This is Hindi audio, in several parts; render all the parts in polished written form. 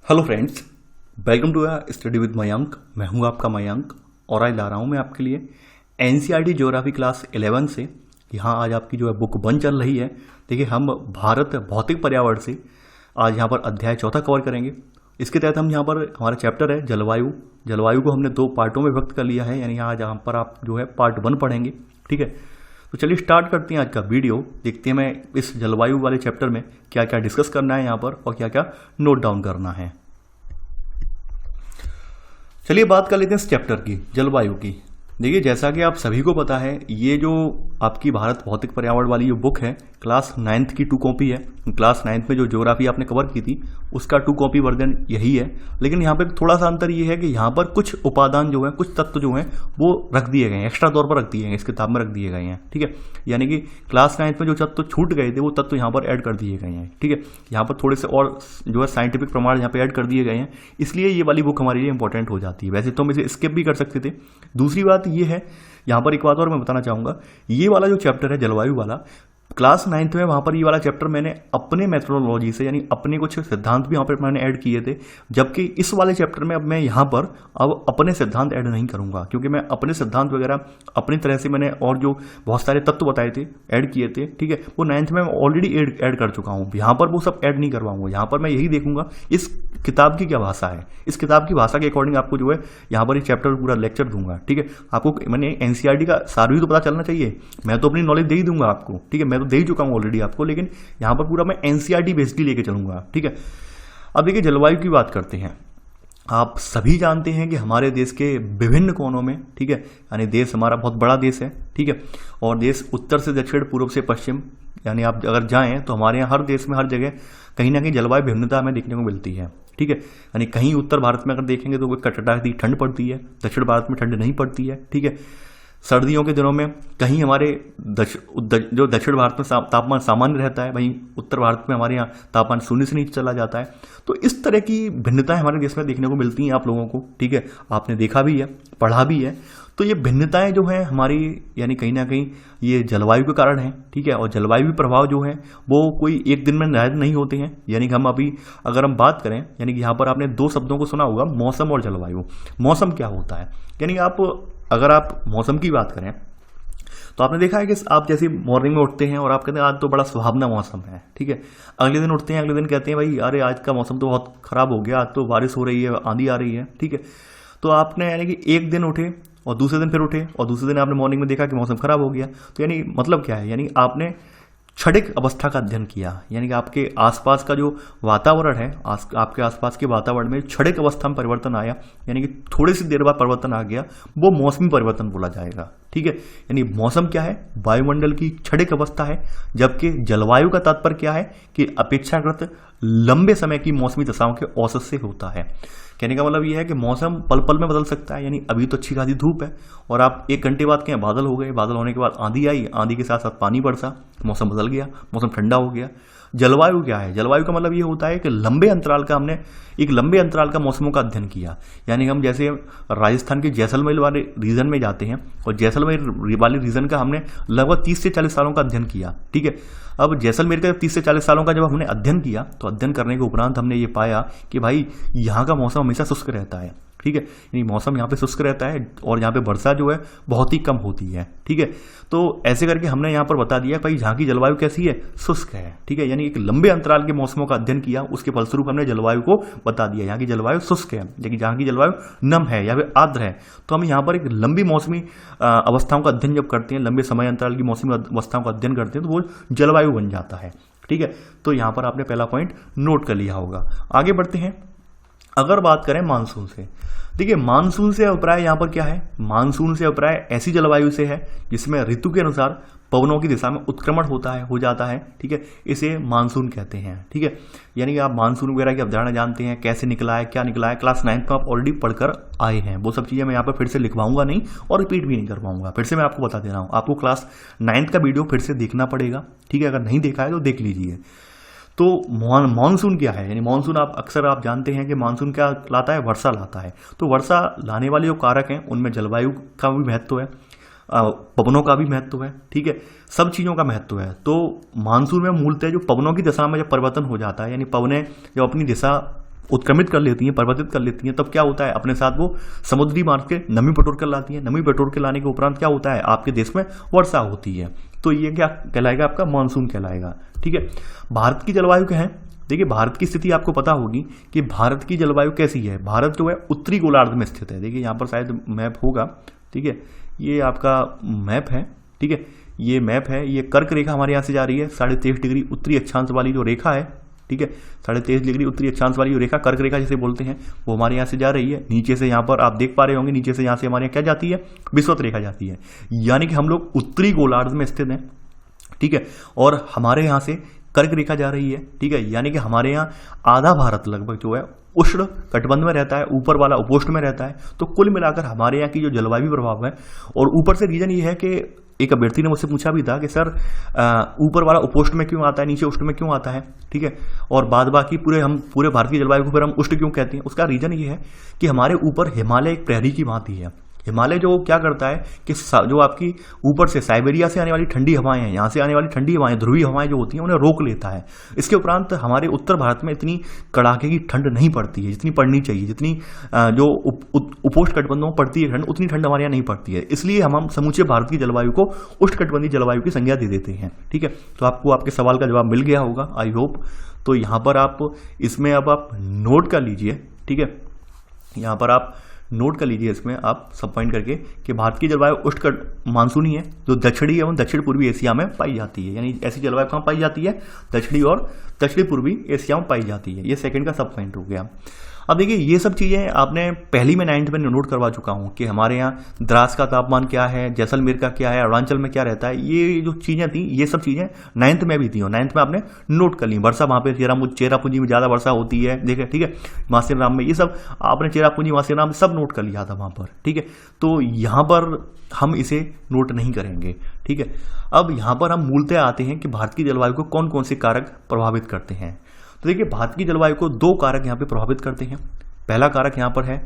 Hello friends, welcome to study with Mayank. मैं हूं आपका मयंक और आज ला रहा हूं मैं आपके लिए एनसीईआरटी ज्योग्राफी क्लास 11 से। यहां आज आपकी जो है बुक 1 चल रही है। देखिए, हम भारत भौतिक पर्यावरण से आज यहां पर अध्याय 4 कवर करेंगे। इसके तहत हम यहां पर हमारा चैप्टर है जलवायु। जलवायु को हमने 2 पार्टों में विभक्त कर लिया है, यानी आज यहाँ पर आप जो है पार्ट 1 पढ़ेंगे। ठीक है, तो चलिए स्टार्ट करते हैं आज का वीडियो। देखते हैं मैं इस जलवायु वाले चैप्टर में क्या क्या डिस्कस करना है यहाँ पर और क्या क्या नोट डाउन करना है। चलिए बात कर लेते हैं इस चैप्टर की, जलवायु की। देखिए, जैसा कि आप सभी को पता है, ये जो आपकी भारत भौतिक पर्यावरण वाली जो बुक है, क्लास 9th की 2 कॉपी है। क्लास 9th में जो ज्योग्राफी आपने कवर की थी उसका 2 कॉपी वर्जन यही है। लेकिन यहाँ पे थोड़ा सा अंतर ये है कि यहाँ पर कुछ उपादान जो है, कुछ तत्व जो हैं वो रख दिए गए हैं, एक्स्ट्रा तौर पर रख दिए गए हैं, इस किताब में रख दिए गए हैं। ठीक है, यानी कि क्लास 9th में जो तत्व छूट गए थे वो तत्व यहाँ पर ऐड कर दिए गए हैं। ठीक है, यहाँ पर थोड़े से और जो है साइंटिफिक प्रमाण यहाँ पे ऐड कर दिए गए हैं, इसलिए ये वाली बुक हमारे लिए इंपॉर्टेंट हो जाती है। वैसे तो हम इसे स्किप भी कर सकते थे। दूसरी बात ये है, यहाँ पर एक बात और मैं बताना चाहूँगा, ये वाला जो चैप्टर है जलवायु वाला, क्लास 9th में वहाँ पर ये वाला चैप्टर मैंने अपने मेथोडोलॉजी से, यानी अपने कुछ सिद्धांत भी यहाँ पर मैंने ऐड किए थे। जबकि इस वाले चैप्टर में अब मैं यहाँ पर अब अपने सिद्धांत ऐड नहीं करूँगा, क्योंकि मैं अपने सिद्धांत वगैरह अपनी तरह से मैंने और जो बहुत सारे तत्व बताए थे, ऐड किए थे। ठीक है, वो 9th में ऑलरेडी ऐड कर चुका हूँ। यहाँ पर वो सब ऐड नहीं करवाऊंगा। यहाँ पर मैं यही देखूंगा इस किताब की क्या भाषा है, इस किताब की भाषा के अकॉर्डिंग आपको जो है यहाँ पर ये चैप्टर पूरा लेक्चर दूंगा। ठीक है, आपको मैंने एनसीईआरटी का सार भी तो पता चलना चाहिए। मैं तो अपनी नॉलेज दे ही दूंगा आपको। ठीक है, मैं तो दे ही चुका हूँ ऑलरेडी आपको, लेकिन यहाँ पर पूरा मैं एनसीईआरटी बेस्ड लेके चलूंगा। ठीक है, अब देखिए जलवायु की बात करते हैं। आप सभी जानते हैं कि हमारे देश के विभिन्न कोनों में, ठीक है, यानी देश हमारा बहुत बड़ा देश है। ठीक है, और देश उत्तर से दक्षिण, पूर्व से पश्चिम, यानी आप अगर जाएं तो हमारे यहाँ हर देश में हर जगह कहीं ना कहीं जलवायु भिन्नता हमें देखने को मिलती है। ठीक है, यानी कहीं उत्तर भारत में अगर देखेंगे तो कटकटाती ठंड पड़ती है, दक्षिण भारत में ठंड नहीं पड़ती है। ठीक है, सर्दियों के दिनों में कहीं हमारे जो दक्षिण भारत में तापमान सामान्य रहता है, वहीं उत्तर भारत में हमारे यहाँ तापमान 0 से नीचे चला जाता है। तो इस तरह की भिन्नताएं हमारे देश में देखने को मिलती हैं आप लोगों को। ठीक है, आपने देखा भी है, पढ़ा भी है। तो ये भिन्नताएं जो हैं हमारी, यानी कहीं ना कहीं ये जलवायु के कारण है। ठीक है, और जलवायु प्रभाव जो है वो कोई एक दिन में नहीं होते हैं। यानी कि हम अभी अगर हम बात करें, यानी कि यहाँ पर आपने 2 शब्दों को सुना होगा, मौसम और जलवायु। मौसम क्या होता है, यानी अगर आप मौसम की बात करें तो आपने देखा है कि आप जैसे मॉर्निंग में उठते हैं और आप कहते हैं आज तो बड़ा सुहावना मौसम है। ठीक है, अगले दिन उठते हैं, अगले दिन कहते हैं भाई अरे आज का मौसम तो बहुत खराब हो गया, आज तो बारिश हो रही है, आंधी आ रही है। ठीक है, तो आपने यानी कि एक दिन उठे और दूसरे दिन फिर उठे और दूसरे दिन आपने मॉर्निंग में देखा कि मौसम खराब हो गया। तो यानी मतलब क्या है, यानी आपने क्षणिक अवस्था का अध्ययन किया, यानी कि आपके आसपास का जो वातावरण है, आपके आसपास के वातावरण में क्षणिक अवस्था में परिवर्तन आया, यानी कि थोड़ी सी देर बाद परिवर्तन आ गया, वो मौसमी परिवर्तन बोला जाएगा। ठीक है, यानी मौसम क्या है, वायुमंडल की क्षणिक अवस्था है। जबकि जलवायु का तात्पर्य क्या है कि अपेक्षाकृत लंबे समय की मौसमी दशाओं के औसत से होता है। कहने का मतलब यह है कि मौसम पल पल में बदल सकता है। यानी अभी तो अच्छी खासी धूप है और आप 1 घंटे बाद कहें बादल हो गए, बादल होने के बाद आंधी आई, आंधी के साथ साथ पानी बरसा, मौसम बदल गया, मौसम ठंडा हो गया। जलवायु क्या है, जलवायु का मतलब ये होता है कि लंबे अंतराल का हमने एक लंबे अंतराल का मौसमों का अध्ययन किया। यानी हम जैसे राजस्थान के जैसलमेर वाले रीजन में जाते हैं और जैसलमेर वाले रीजन का हमने लगभग 30 से 40 सालों का अध्ययन किया। ठीक है, अब जैसलमेर का 30 से 40 सालों का जब हमने अध्ययन किया तो अध्ययन करने के उपरांत हमने ये पाया कि भाई यहाँ का मौसम हमेशा शुष्क रहता है। ठीक है, यानी मौसम यहाँ पे शुष्क रहता है और यहाँ पे वर्षा जो है बहुत ही कम होती है। ठीक है, तो ऐसे करके हमने यहाँ पर बता दिया भाई यहाँ की जलवायु कैसी है, शुष्क है। ठीक है, यानी एक लंबे अंतराल के मौसमों का अध्ययन किया, उसके फलस्वरूप हमने जलवायु को बता दिया यहाँ की जलवायु शुष्क है, लेकिन जहाँ की जलवायु नम है या फिर आर्द्र है। तो हम यहाँ पर एक लंबी मौसमी अवस्थाओं का अध्ययन जब करते हैं, लंबे समय अंतराल की मौसमी अवस्थाओं का अध्ययन करते हैं तो वो जलवायु बन जाता है। ठीक है, तो यहाँ पर आपने पहला पॉइंट नोट कर लिया होगा। आगे बढ़ते हैं। अगर बात करें मानसून से, देखिए मानसून से अभिप्राय यहाँ पर क्या है, मानसून से अभिप्राय ऐसी जलवायु से है जिसमें ऋतु के अनुसार पवनों की दिशा में उत्क्रमण हो जाता है। ठीक है, इसे मानसून कहते हैं। ठीक है, यानी कि आप मानसून वगैरह की अवधारणा जानते हैं, कैसे निकला है, क्या निकला है, क्लास 9th में आप ऑलरेडी पढ़कर आए हैं। वो सब चीज़ें मैं यहाँ पर फिर से लिखवाऊंगा नहीं और रिपीट भी नहीं कर पाऊंगा। फिर से मैं आपको बता दे रहा हूँ, आपको क्लास 9th का वीडियो फिर से देखना पड़ेगा। ठीक है, अगर नहीं देखा है तो देख लीजिए। तो मानसून क्या है, यानी मानसून अक्सर आप जानते हैं कि मानसून क्या लाता है, वर्षा लाता है। तो वर्षा लाने वाले जो कारक हैं उनमें जलवायु का भी महत्व है, पवनों का भी महत्व है। ठीक है, सब चीज़ों का महत्व है। तो मानसून में मूलतः जो पवनों की दिशा में जब परिवर्तन हो जाता है, यानी पवनें जब अपनी दिशा उत्क्रमित कर लेती हैं, परिवर्तित कर लेती हैं, तब क्या होता है, अपने साथ वो समुद्री मार्ग के नमी बटोर कर लाती हैं। नमी बटोर के लाने के उपरांत क्या होता है, आपके देश में वर्षा होती है। तो ये क्या कहलाएगा, आपका मानसून कहलाएगा। ठीक है, भारत की जलवायु क्या है, देखिए भारत की स्थिति आपको पता होगी कि भारत की जलवायु कैसी है। भारत जो है उत्तरी गोलार्ध में स्थित है। देखिए यहाँ पर शायद मैप होगा, ठीक है, ये आपका मैप है। ठीक है, ये मैप है, ये कर्क रेखा हमारे यहाँ से जा रही है 23.5 डिग्री उत्तरी अक्षांश वाली जो रेखा है। ठीक है, 23.5 डिग्री उत्तरी अक्षांश वाली जो रेखा कर्क रेखा जिसे बोलते हैं, वो हमारे यहाँ से जा रही है। नीचे से यहाँ पर आप देख पा रहे होंगे, नीचे से यहाँ से हमारे यहाँ क्या जाती है, विषुवत रेखा जाती है। यानी कि हम लोग उत्तरी गोलार्ध में स्थित हैं। ठीक है, और हमारे यहाँ से कर्क रेखा जा रही है। ठीक है, यानी कि हमारे यहाँ आधा भारत लगभग जो है उष्ण कटिबंध में रहता है, ऊपर वाला उपोष्ण में रहता है। तो कुल मिलाकर हमारे यहाँ की जो जलवायु प्रभाव है, और ऊपर से रीजन ये है कि एक अभ्यर्थी ने मुझसे पूछा भी था कि सर ऊपर वाला उपोष्ण में क्यों आता है, नीचे उष्ण में क्यों आता है। ठीक है, और बाद बाकी पूरे भारत की जलवायु को फिर हम उष्ण क्यों कहते हैं। उसका रीजन ये है कि हमारे ऊपर हिमालय एक प्रहरी की भांति है। हिमालय जो क्या करता है कि जो आपकी ऊपर से साइबेरिया से आने वाली ठंडी हवाएं हैं, यहाँ से आने वाली ठंडी हवाएं, ध्रुवीय हवाएं जो होती हैं, उन्हें रोक लेता है। इसके उपरांत हमारे उत्तर भारत में इतनी कड़ाके की ठंड नहीं पड़ती है जितनी पड़नी चाहिए। जितनी जो उपोष्ण कटिबंधों में पड़ती है ठंड, उतनी ठंड हमारे यहाँ नहीं पड़ती है। इसलिए हम समूचे भारत की जलवायु को उष्णकटिबंधीय जलवायु की संज्ञा दे देते हैं। ठीक है, तो आपको आपके सवाल का जवाब मिल गया होगा, आई होप। तो यहाँ पर आप इसमें अब आप नोट कर लीजिए। ठीक है, यहाँ पर आप नोट कर लीजिए इसमें आप सब पॉइंट करके कि भारत की जलवायु उष्ण मानसूनी है, जो दक्षिणी एवं दक्षिण पूर्वी एशिया में पाई जाती है। यानी ऐसी जलवायु कहाँ पाई जाती है, दक्षिणी और दक्षिणी पूर्वी एशिया में पाई जाती है। ये सेकंड का सब पॉइंट हो गया। अब देखिए ये सब चीज़ें आपने पहली में 9th में नोट करवा चुका हूँ कि हमारे यहाँ द्रास का तापमान क्या है, जैसलमेर का क्या है, अरुणाचल में क्या रहता है। ये जो चीज़ें थी, ये सब चीज़ें 9th में भी थी, और 9th में आपने नोट कर ली। वर्षा वहाँ पे चेरापूंजी में ज़्यादा वर्षा होती है, देखे। ठीक है, मासेराम में ये सब आपने चेरापूंजी मासेराम सब नोट कर लिया था वहाँ पर। ठीक है, तो यहाँ पर हम इसे नोट नहीं करेंगे। ठीक है, अब यहाँ पर हम मूलतः आते हैं कि भारत की जलवायु को कौन कौन से कारक प्रभावित करते हैं। तो देखिए भारत की जलवायु को 2 कारक यहाँ पे प्रभावित करते हैं। पहला कारक यहाँ पर है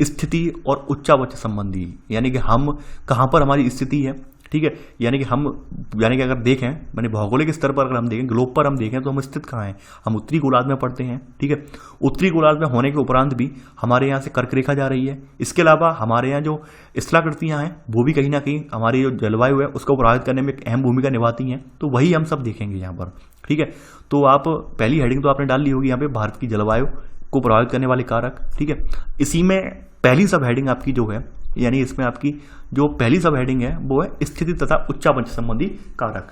स्थिति और उच्चावच संबंधी, यानी कि हम कहाँ पर हमारी स्थिति है। ठीक है, यानी कि अगर देखें, मैंने भौगोलिक स्तर पर अगर हम देखें, ग्लोब पर हम देखें, तो हम स्थित कहाँ हैं, हम उत्तरी गोलार्ध में पड़ते हैं। ठीक है, उत्तरी गोलार्ध में होने के उपरांत भी हमारे यहाँ से कर्क रेखा जा रही है। इसके अलावा हमारे यहाँ जो स्थलाकृतियाँ हैं, वो भी कहीं ना कहीं हमारी जो जलवायु है उसको प्रभावित करने में एक अहम भूमिका निभाती हैं। तो वही हम सब देखेंगे यहाँ पर। ठीक है, तो आप पहली हेडिंग तो आपने डाल ली होगी यहाँ पे, भारत की जलवायु को प्रभावित करने वाले कारक। ठीक है, इसी में पहली सब हेडिंग आपकी जो है, यानी इसमें आपकी जो पहली सब हेडिंग है वो है स्थिति तथा उच्चावच संबंधी कारक।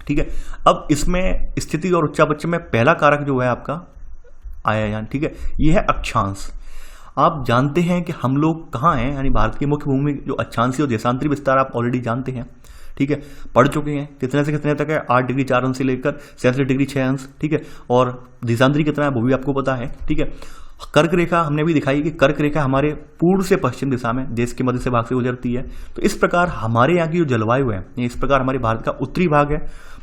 ठीक है, अब इसमें स्थिति और उच्चावच में पहला कारक जो है आपका आया, ठीक है, ये है अक्षांश। आप जानते हैं कि हम लोग कहाँ हैं, यानी भारत की मुख्य भूमि जो अक्षांशीय और देशांतरी विस्तार आप ऑलरेडी जानते हैं। ठीक है, पढ़ चुके हैं, कितने से कितने तक है, 8 डिग्री 4 अंश से लेकर 67 डिग्री 6 अंश। ठीक है, और देशांतरी कितना है वो भी आपको पता है। ठीक है, कर्क रेखा हमने भी दिखाई कि कर्क रेखा हमारे पूर्व से पश्चिम दिशा में देश के मध्य से भाग से गुजरती है। तो इस प्रकार हमारे यहाँ की जो जलवायु है, इस प्रकार हमारे भारत का उत्तरी भाग है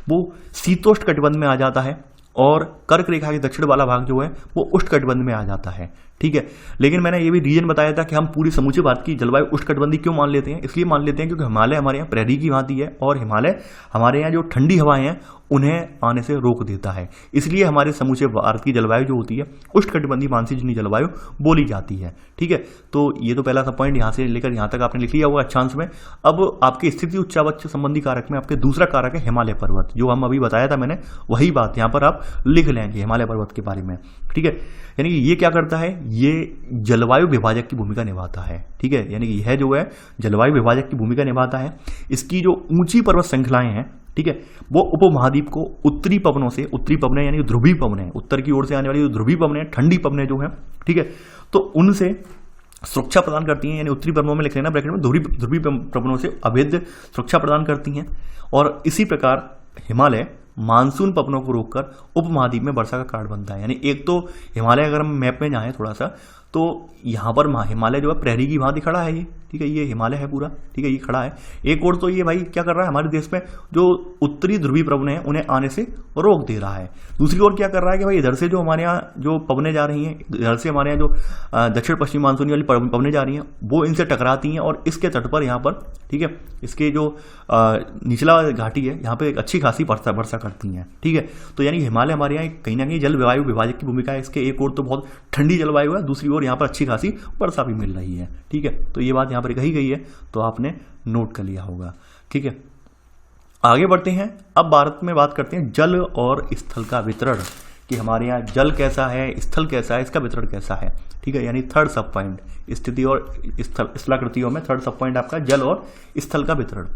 वो शीतोष्ण कटिबंध में आ जाता है, और कर्क रेखा के दक्षिण वाला भाग जो है वो उष्ण कटिबंध में आ जाता है। ठीक है, लेकिन मैंने ये भी रीजन बताया था कि हम पूरी समूचे भारत की जलवायु उष्णकटिबंधीय क्यों मान लेते हैं। इसलिए मान लेते हैं क्योंकि हिमालय हमारे यहाँ प्रहरी की भांति है, और हिमालय हमारे यहाँ जो ठंडी हवाएं हैं उन्हें आने से रोक देता है। इसलिए हमारे समूचे भारत की जलवायु जो होती है उष्णकटिबंधीय मानसूनी जलवायु बोली जाती है। ठीक है, तो ये तो पहला सा पॉइंट यहाँ से लेकर यहाँ तक आपने लिख लिया होगा अक्षांश में। अब आपकी स्थिति उच्चावच संबंधी कारक में आपके दूसरा कारक है हिमालय पर्वत, जो हम अभी बताया था मैंने, वही बात यहाँ पर आप लिख लेंगे हिमालय पर्वत के बारे में। ठीक है, यानी कि ये क्या करता है, ये जलवायु विभाजक की भूमिका निभाता है। ठीक है, यानी कि यह जो है जलवायु विभाजक की भूमिका निभाता है। इसकी जो ऊंची पर्वत श्रृंखलाएं हैं, ठीक है, वो उपमहाद्वीप को उत्तरी पवनों से, उत्तरी पवनें यानी ध्रुवीय पवनें, उत्तर की ओर से आने वाली जो ध्रुवीय पवनें, ठंडी पवनें जो हैं, ठीक है, तो उनसे सुरक्षा प्रदान करती हैं। यानी उत्तरी पवनों में लिख लेना ब्रैकेट में, ध्रुवीय पवनों से अभेद्य सुरक्षा प्रदान करती हैं। और इसी प्रकार हिमालय मानसून पवनों को रोककर उपमहाद्वीप में वर्षा का कारण बनता है। यानी एक तो हिमालय अगर हम मैप में जाएं थोड़ा सा, तो यहाँ पर हिमालय जो है प्रहरी की भांति खड़ा है ये, ठीक है, ये हिमालय है पूरा, ठीक है, ये खड़ा है। एक और तो ये भाई क्या कर रहा है, हमारे देश में जो उत्तरी ध्रुवीय पवनें हैं उन्हें आने से रोक दे रहा है। दूसरी ओर क्या कर रहा है कि भाई इधर से जो हमारे यहाँ जो पवनें जा रही हैं, इधर से हमारे यहाँ जो दक्षिण पश्चिम मानसूनी वाली पवनें जा रही हैं वो इनसे टकराती हैं और इसके तट पर यहाँ पर, ठीक है, इसके जो निचला घाटी है यहाँ पे एक अच्छी खासी वर्षा करती हैं, ठीक है। तो यानी हिमालय हमारे यहाँ कहीं ना कहीं जलवायु विभाजक की भूमिका है इसके। एक और तो बहुत ठंडी जलवायु है, दूसरी ओर यहाँ पर अच्छी खासी वर्षा भी मिल रही है, ठीक है। तो ये बात यहाँ पर कही गई है, तो आपने नोट कर लिया होगा, ठीक है। आगे बढ़ते हैं, अब भारत में बात करते हैं जल और स्थल का वितरण, कि हमारे यहाँ जल कैसा है, स्थल कैसा है, इसका वितरण कैसा है, ठीक है। यानी थर्ड सब पॉइंट, स्थिति और स्थलाकृतियों में थर्ड सब पॉइंट आपका जल और स्थल का वितरण।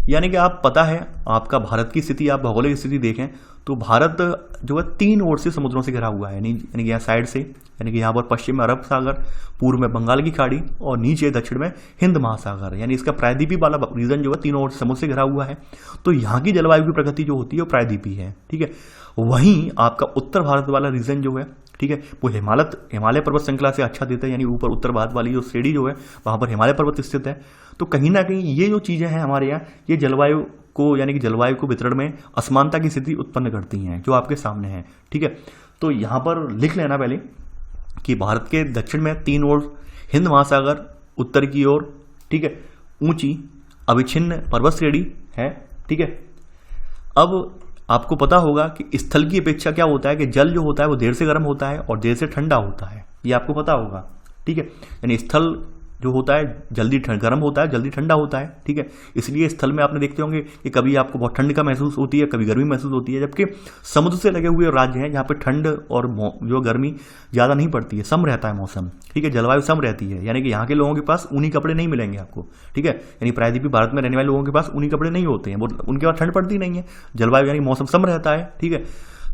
यानी कि आप पता है आपका भारत की स्थिति, आप भौगोलिक स्थिति देखें तो भारत जो है 3 ओर से समुद्रों से घिरा हुआ है, यानी कि यहाँ साइड से, यानी कि यहाँ पर पश्चिम में अरब सागर, पूर्व में बंगाल की खाड़ी और नीचे दक्षिण में हिंद महासागर, यानी इसका प्रायद्वीपीय वाला रीजन जो है 3 ओर से समुद्र से घिरा हुआ है। तो यहाँ की जलवायु की प्रकृति जो होती है वो प्रायद्वीपीय है, ठीक है। वहीं आपका उत्तर भारत वाला रीजन जो है, ठीक है, वो हिमालय पर्वत श्रृंखला से अच्छा देता है, यानी ऊपर उत्तर भारत वाली जो श्रेणी जो है वहाँ पर हिमालय पर्वत स्थित है। तो कहीं ना कहीं ये जो चीज़ें हैं हमारे यहाँ, ये जलवायु को, यानी कि जलवायु को वितरण में असमानता की स्थिति उत्पन्न करती हैं जो आपके सामने है, ठीक है। तो यहाँ पर लिख लेना पहले कि भारत के दक्षिण में 3 ओर हिंद महासागर, उत्तर की ओर, ठीक है, ऊंची अविच्छिन्न पर्वत श्रेणी है, ठीक है। अब आपको पता होगा कि स्थल की अपेक्षा क्या होता है कि जल जो होता है वो देर से गर्म होता है और देर से ठंडा होता है, ये आपको पता होगा, ठीक है। यानी स्थल जो होता है जल्दी गर्म होता है, जल्दी ठंडा होता है, ठीक है। इसलिए स्थल में आपने देखते होंगे कि कभी आपको बहुत ठंड का महसूस होती है, कभी गर्मी महसूस होती है, जबकि समुद्र से लगे हुए राज्य हैं जहाँ पे ठंड और जो गर्मी ज़्यादा नहीं पड़ती है, सम रहता है मौसम, ठीक है, जलवायु सम रहती है। यानी कि यहाँ के लोगों के पास ऊनी कपड़े नहीं मिलेंगे आपको, ठीक है। यानी प्रायद्वीपीय भारत में रहने वाले लोगों के पास ऊनी कपड़े नहीं होते हैं, वो उनके पास ठंड पड़ती नहीं है, जलवायु यानी मौसम सम रहता है, ठीक है।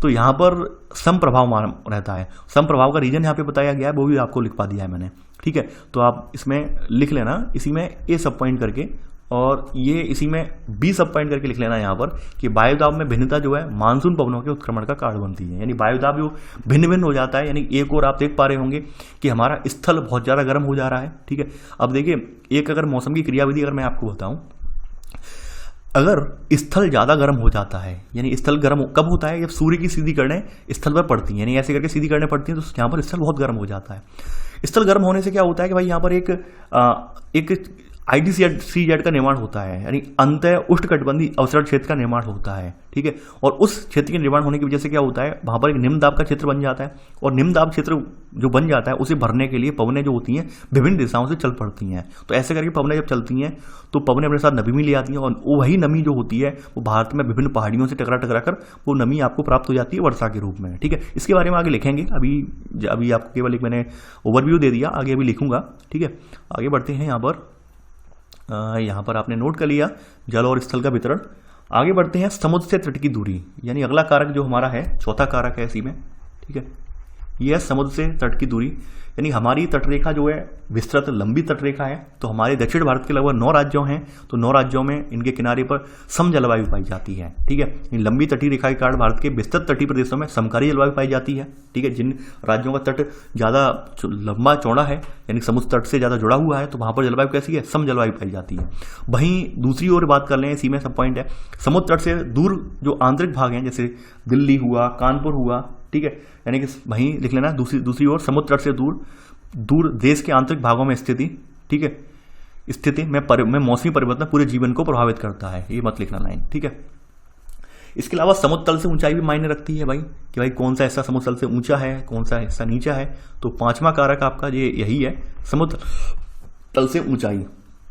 तो यहाँ पर सम प्रभाव रहता है। सम प्रभाव का रीजन यहाँ पे बताया गया है, वो भी आपको लिखवा दिया है मैंने, ठीक है। तो आप इसमें लिख लेना, इसी में ए सब पॉइंट करके, और ये इसी में बी सब पॉइंट करके लिख लेना यहाँ पर कि वायुदाब में भिन्नता जो है मानसून पवनों के उत्क्रमण का कारण बनती है। यानी वायुदाब जो भिन्न भिन्न हो जाता है, यानी एक और आप देख पा रहे होंगे कि हमारा स्थल बहुत ज़्यादा गर्म हो जा रहा है, ठीक है। अब देखिए, एक अगर मौसम की क्रियाविधि अगर मैं आपको बताऊँ, अगर स्थल ज़्यादा गर्म हो जाता है, यानी स्थल गर्म कब होता है, जब सूर्य की सीधी किरणें स्थल पर पड़ती हैं, यानी ऐसे करके सीधी किरणें पड़ती हैं तो यहाँ पर स्थल बहुत गर्म हो जाता है। स्थल गर्म होने से क्या होता है कि भाई यहाँ पर एक IDCZ का निर्माण होता है, यानी अंतः उष्णकटिबंधीय अवसरण क्षेत्र का निर्माण होता है, ठीक है। और उस क्षेत्र के निर्माण होने की वजह से क्या होता है, वहाँ पर एक निम्न दाब का क्षेत्र बन जाता है, और निम्न दाब क्षेत्र जो बन जाता है उसे भरने के लिए पवनें जो होती हैं विभिन्न दिशाओं से चल पड़ती हैं। तो ऐसे करके पवनें जब चलती हैं तो पवनें अपने साथ नमी ले आती हैं, और वही नमी जो होती है वो भारत में विभिन्न पहाड़ियों से टकरा कर वो नमी आपको प्राप्त हो जाती है वर्षा के रूप में, ठीक है। इसके बारे में आगे लिखेंगे, अभी आपको केवल एक मैंने ओवरव्यू दे दिया, आगे अभी लिखूंगा, ठीक है। आगे बढ़ते हैं, यहाँ पर आपने नोट कर लिया जल और स्थल का वितरण। आगे बढ़ते हैं, समुद्र से तट की दूरी, यानी अगला कारक जो हमारा है, चौथा कारक है इसी में, ठीक है। यह समुद्र से तट की दूरी, यानी हमारी तटरेखा जो है विस्तृत लंबी तटरेखा है। तो हमारे दक्षिण भारत के लगभग 9 राज्यों हैं, तो 9 राज्यों में इनके किनारे पर सम जलवायु पाई जाती है, ठीक है। इन लंबी तटीय रेखा के कारण भारत के विस्तृत तटीय प्रदेशों में समकारी जलवायु पाई जाती है, ठीक है। जिन राज्यों का तट ज़्यादा लंबा चौड़ा है, यानी समुद्र तट से ज़्यादा जुड़ा हुआ है, तो वहाँ पर जलवायु कैसी है, सम जलवायु पाई जाती है। वहीं दूसरी ओर बात कर लें, इसी में सब पॉइंट है, समुद्र तट से दूर जो आंतरिक भाग हैं, जैसे दिल्ली हुआ, कानपुर हुआ, ठीक है, यानी कि वहीं लिख लेना दूसरी ओर समुद्र तट से दूर देश के आंतरिक भागों में स्थिति, ठीक है, स्थिति में मौसमी परिवर्तन पूरे जीवन को प्रभावित करता है, ये मत लिखना लाइन, ठीक है। इसके अलावा समुद्र तल से ऊंचाई भी मायने रखती है भाई, कि भाई कौन सा हिस्सा समुद्र तल से ऊंचा है, कौन सा हिस्सा नीचा है। तो 5वां कारक आपका ये यही है, समुद्र तल से ऊंचाई।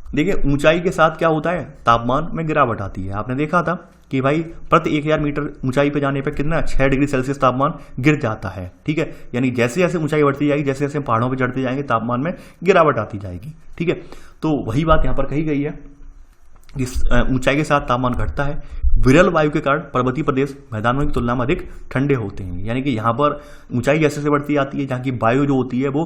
देखिए, ऊंचाई के साथ क्या होता है, तापमान में गिरावट आती है। आपने देखा था कि भाई प्रति 1000 मीटर ऊंचाई पे जाने पे कितना 6 डिग्री सेल्सियस तापमान गिर जाता है, ठीक है। यानी जैसे जैसे ऊंचाई बढ़ती जाएगी, जैसे जैसे पहाड़ों पे चढ़ते जाएंगे, तापमान में गिरावट आती जाएगी, ठीक है। तो वही बात यहाँ पर कही गई है इस ऊंचाई के साथ तापमान घटता है। विरल वायु के कारण पर्वतीय प्रदेश मैदानों की तुलना में अधिक ठंडे होते हैं, यानी कि यहाँ पर ऊंचाई जैसे से बढ़ती जाती है, जहाँ की वायु जो होती है वो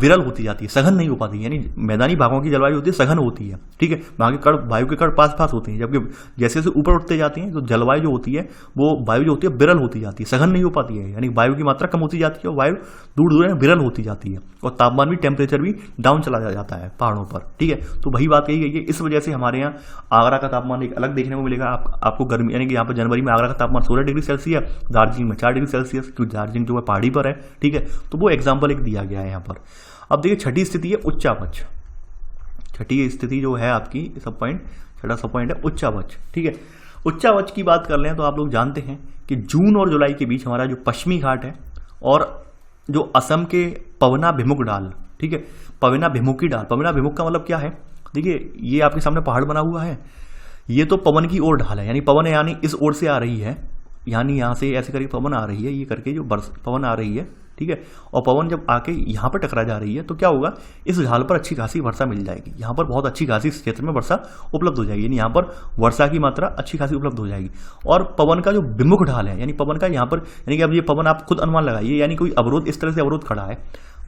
विरल होती जाती है, सघन नहीं हो पाती, यानी मैदानी भागों की जलवायु होती है सघन होती है, ठीक है, वहाँ के कण वायु के कण पास पास होते हैं, जबकि जैसे जैसे ऊपर उठते जाती हैं तो जलवायु जो होती है वो वायु जो होती है विरल होती जाती है, सघन नहीं हो पाती है, यानी वायु की मात्रा कम होती जाती है और वायु दूर दूर विरल होती जाती है, और तापमान भी टेम्परेचर भी डाउन चला जाता है पहाड़ों पर, ठीक है। तो वही बात कही गई है, इस वजह से हमारे यहाँ आगरा का तापमान एक अलग देखने को मिलेगा आपको गर्मी, यानी कि यहाँ पर जनवरी में आगरा का तापमान 16 डिग्री सेल्सियस, दार्जिलिंग में 4 डिग्री सेल्सियस, क्योंकि दार्जिलिंग जो है पहाड़ी पर है, ठीक है। तो वो एग्जाम्पल एक दिया गया है यहाँ पर। अब देखिए छठी स्थिति है उच्चावच। छठी स्थिति जो है आपकी सब पॉइंट, छठा सब पॉइंट है उच्चावच, ठीक है। उच्चावच की बात कर लें तो आप लोग जानते हैं कि जून और जुलाई के बीच हमारा जो पश्चिमी घाट है और जो असम के पवनाभिमुख ढाल, ठीक है, पवनाभिमुखी ढाल, पवनाभिमुख का मतलब क्या है, देखिए ये आपके सामने पहाड़ बना हुआ है, ये तो पवन की ओर ढाल है, यानी पवन यानी इस ओर से आ रही है, यानी यहाँ से ऐसे करके पवन आ रही है, ये करके जो पवन आ रही है, ठीक है, और पवन जब आके यहाँ पर टकरा जा रही है तो क्या होगा, इस ढाल पर अच्छी खासी वर्षा मिल जाएगी, यहाँ पर बहुत अच्छी खासी इस क्षेत्र में वर्षा उपलब्ध हो जाएगी, यानी यहाँ पर वर्षा की मात्रा अच्छी खासी उपलब्ध हो जाएगी। और पवन का जो विमुख ढाल है, यानी पवन का यहाँ पर, यानी कि अब ये पवन आप खुद अनुमान लगाइए, यानी कोई अवरोध इस तरह से अवरोध खड़ा है,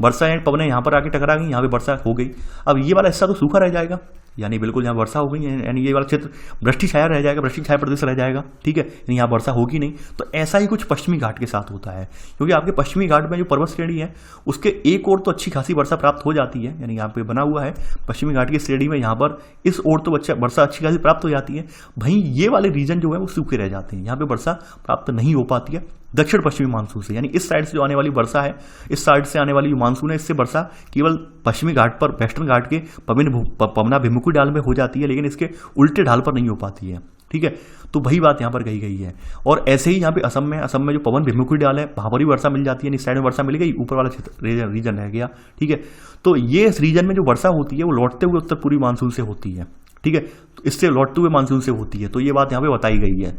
वर्षा यानी पवन यहाँ पर आके टकरा गई, यहाँ पे वर्षा हो गई, अब ये वाला हिस्सा तो सूखा रह जाएगा, यानी बिल्कुल यहाँ वर्षा हो गई, यानी ये वाला क्षेत्र वृष्टि छाया रह जाएगा, वृष्टि छाया प्रदेश रह जाएगा, ठीक है, यानी यहाँ वर्षा होगी नहीं। तो ऐसा ही कुछ पश्चिमी घाट के साथ होता है, क्योंकि आपके पश्चिमी घाट में जो पर्वत श्रेणी है उसके एक ओर तो अच्छी खासी वर्षा प्राप्त हो जाती है, यानी यहाँ पे बना हुआ है पश्चिमी घाट की श्रेणी में, यहाँ पर इस ओर तो वर्षा अच्छी खासी प्राप्त हो जाती है, वहीं ये वाले रीजन जो है वो सूखे रह जाते हैं, यहाँ पे वर्षा प्राप्त नहीं हो पाती है दक्षिण पश्चिमी मानसून से, यानी इस साइड से जो आने वाली वर्षा है, इस साइड से आने वाली जो मानसून है, इससे वर्षा केवल पश्चिमी घाट पर, वेस्टर्न घाट के पवनाभिमुखी ढाल में हो जाती है, लेकिन इसके उल्टे ढाल पर नहीं हो पाती है, ठीक है। तो वही बात यहाँ पर कही गई है। और ऐसे ही यहाँ पे असम में जो पवन भिमुखी ढाल है वहाँ पर भी वर्षा मिल जाती है, इस साइड में वर्षा मिल गई, ऊपर वाला क्षेत्र रीजन रह गया, ठीक है। तो ये इस रीजन में जो वर्षा होती है वो लौटते हुए उत्तर पूर्वी मानसून से होती है, ठीक है, तो इससे लौटते हुए मानसून से होती है। तो ये बात यहाँ पे बताई गई है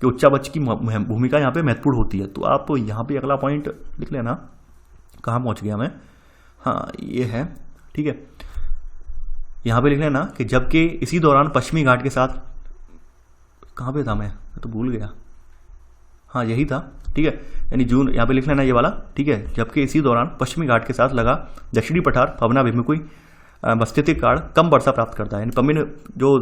कि उच्चावच की भूमिका यहाँ पे महत्वपूर्ण होती है। तो आप यहाँ पे अगला पॉइंट लिख लेना, कहाँ पहुँच गया मैं, हाँ ये है, ठीक है, यहाँ पे लिख लेना कि जबकि इसी दौरान पश्चिमी घाट के साथ, कहाँ पे था मैं तो भूल गया, हाँ यही था, ठीक है, यानी जून, यहाँ पे लिख लेना ये वाला, ठीक है, जबकि इसी दौरान पश्चिमी घाट के साथ लगा दक्षिणी पठार पवनाभिमुखी मस्तिष्क काल कम वर्षा प्राप्त करता है, यानी पवन जो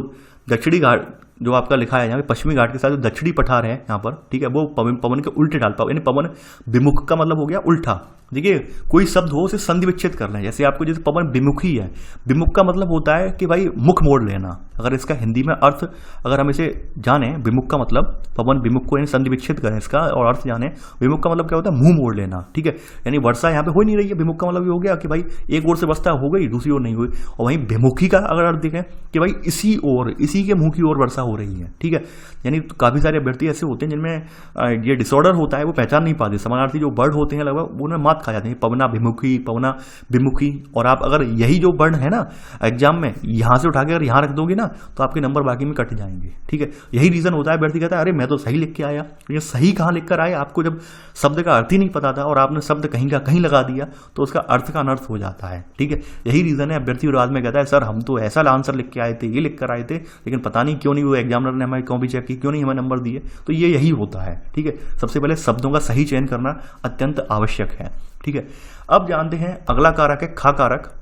दक्षिणी घाट जो आपका लिखा है यहाँ पे पश्चिमी घाट के साथ जो दक्षिणी पठार है यहाँ पर, ठीक है, वो पवन के उल्टे ढाल, यानी पवन विमुख का मतलब हो गया उल्टा। देखिए कोई शब्द हो उसे संधि विच्छेद करना है, जैसे आपको जैसे पवन विमुखी है, विमुख का मतलब होता है कि भाई मुख मोड़ लेना, अगर इसका हिंदी में अर्थ अगर हम इसे जाने, विमुख का मतलब पवन विमुख को यानी संधि विच्छेद करें इसका और अर्थ जाने, विमुख का मतलब क्या होता है, मुंह मोड़ लेना, ठीक है, यानी वर्षा यहाँ पे हो नहीं रही है, विमुख का मतलब ये हो गया कि भाई एक ओर से वर्षा हो गई दूसरी ओर नहीं हुई, और वहीं विमुखी का अगर अर्थ देखें कि भाई इसी ओर, इसी के मुंह की ओर वर्षा हो रही है, ठीक है, यानी तो काफी सारे अभ्यर्थी ऐसे होते हैं जिनमें ये डिसऑर्डर होता है, वो पहचान नहीं पाते, समानार्थी जो वर्ड होते हैं लगभग उनमें मात खा जाते हैं, पवनाभिमुखी, पवना विमुखी, और आप अगर यही जो वर्ण है ना एग्जाम में यहाँ से उठा के अगर यहाँ रख दोगे ना तो आपके नंबर बाकी में कट जाएंगे, ठीक है, यही रीजन होता है। अभ्यर्थी कहता है अरे मैं तो सही लिख के आया, ये सही कहाँ लिख कर आए, आपको जब शब्द का अर्थ ही नहीं पता था और आपने शब्द कहीं का कहीं लगा दिया तो उसका अर्थ का अनर्थ हो जाता है, ठीक है, यही रीजन है। अभ्यर्थी बाद में कहता है सर हम तो ऐसा आंसर लिख के आए थे, ये लिख कर आए थे, लेकिन पता नहीं क्यों नहीं वो एग्जामिनर ने हमारी कॉपी चेक की, क्यों नहीं हमें नंबर दिए, तो ये यही होता है, ठीक है। सबसे पहले शब्दों का सही चयन करना अत्यंत आवश्यक है, ठीक है। अब जानते हैं अगला कारक है खा कारक,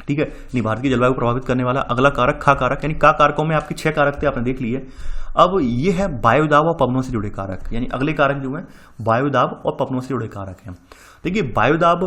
ठीक है, भारत की जलवायु को प्रभावित करने वाला अगला कारक खा कारक, यानी का कारकों में आपके 6 कारक थे आपने देख लिए। अब ये है वायुदाब और पवनों से जुड़े कारक, यानी अगले कारक जो है वायुदाब और पवनों से जुड़े कारक हैं। देखिए वायुदाब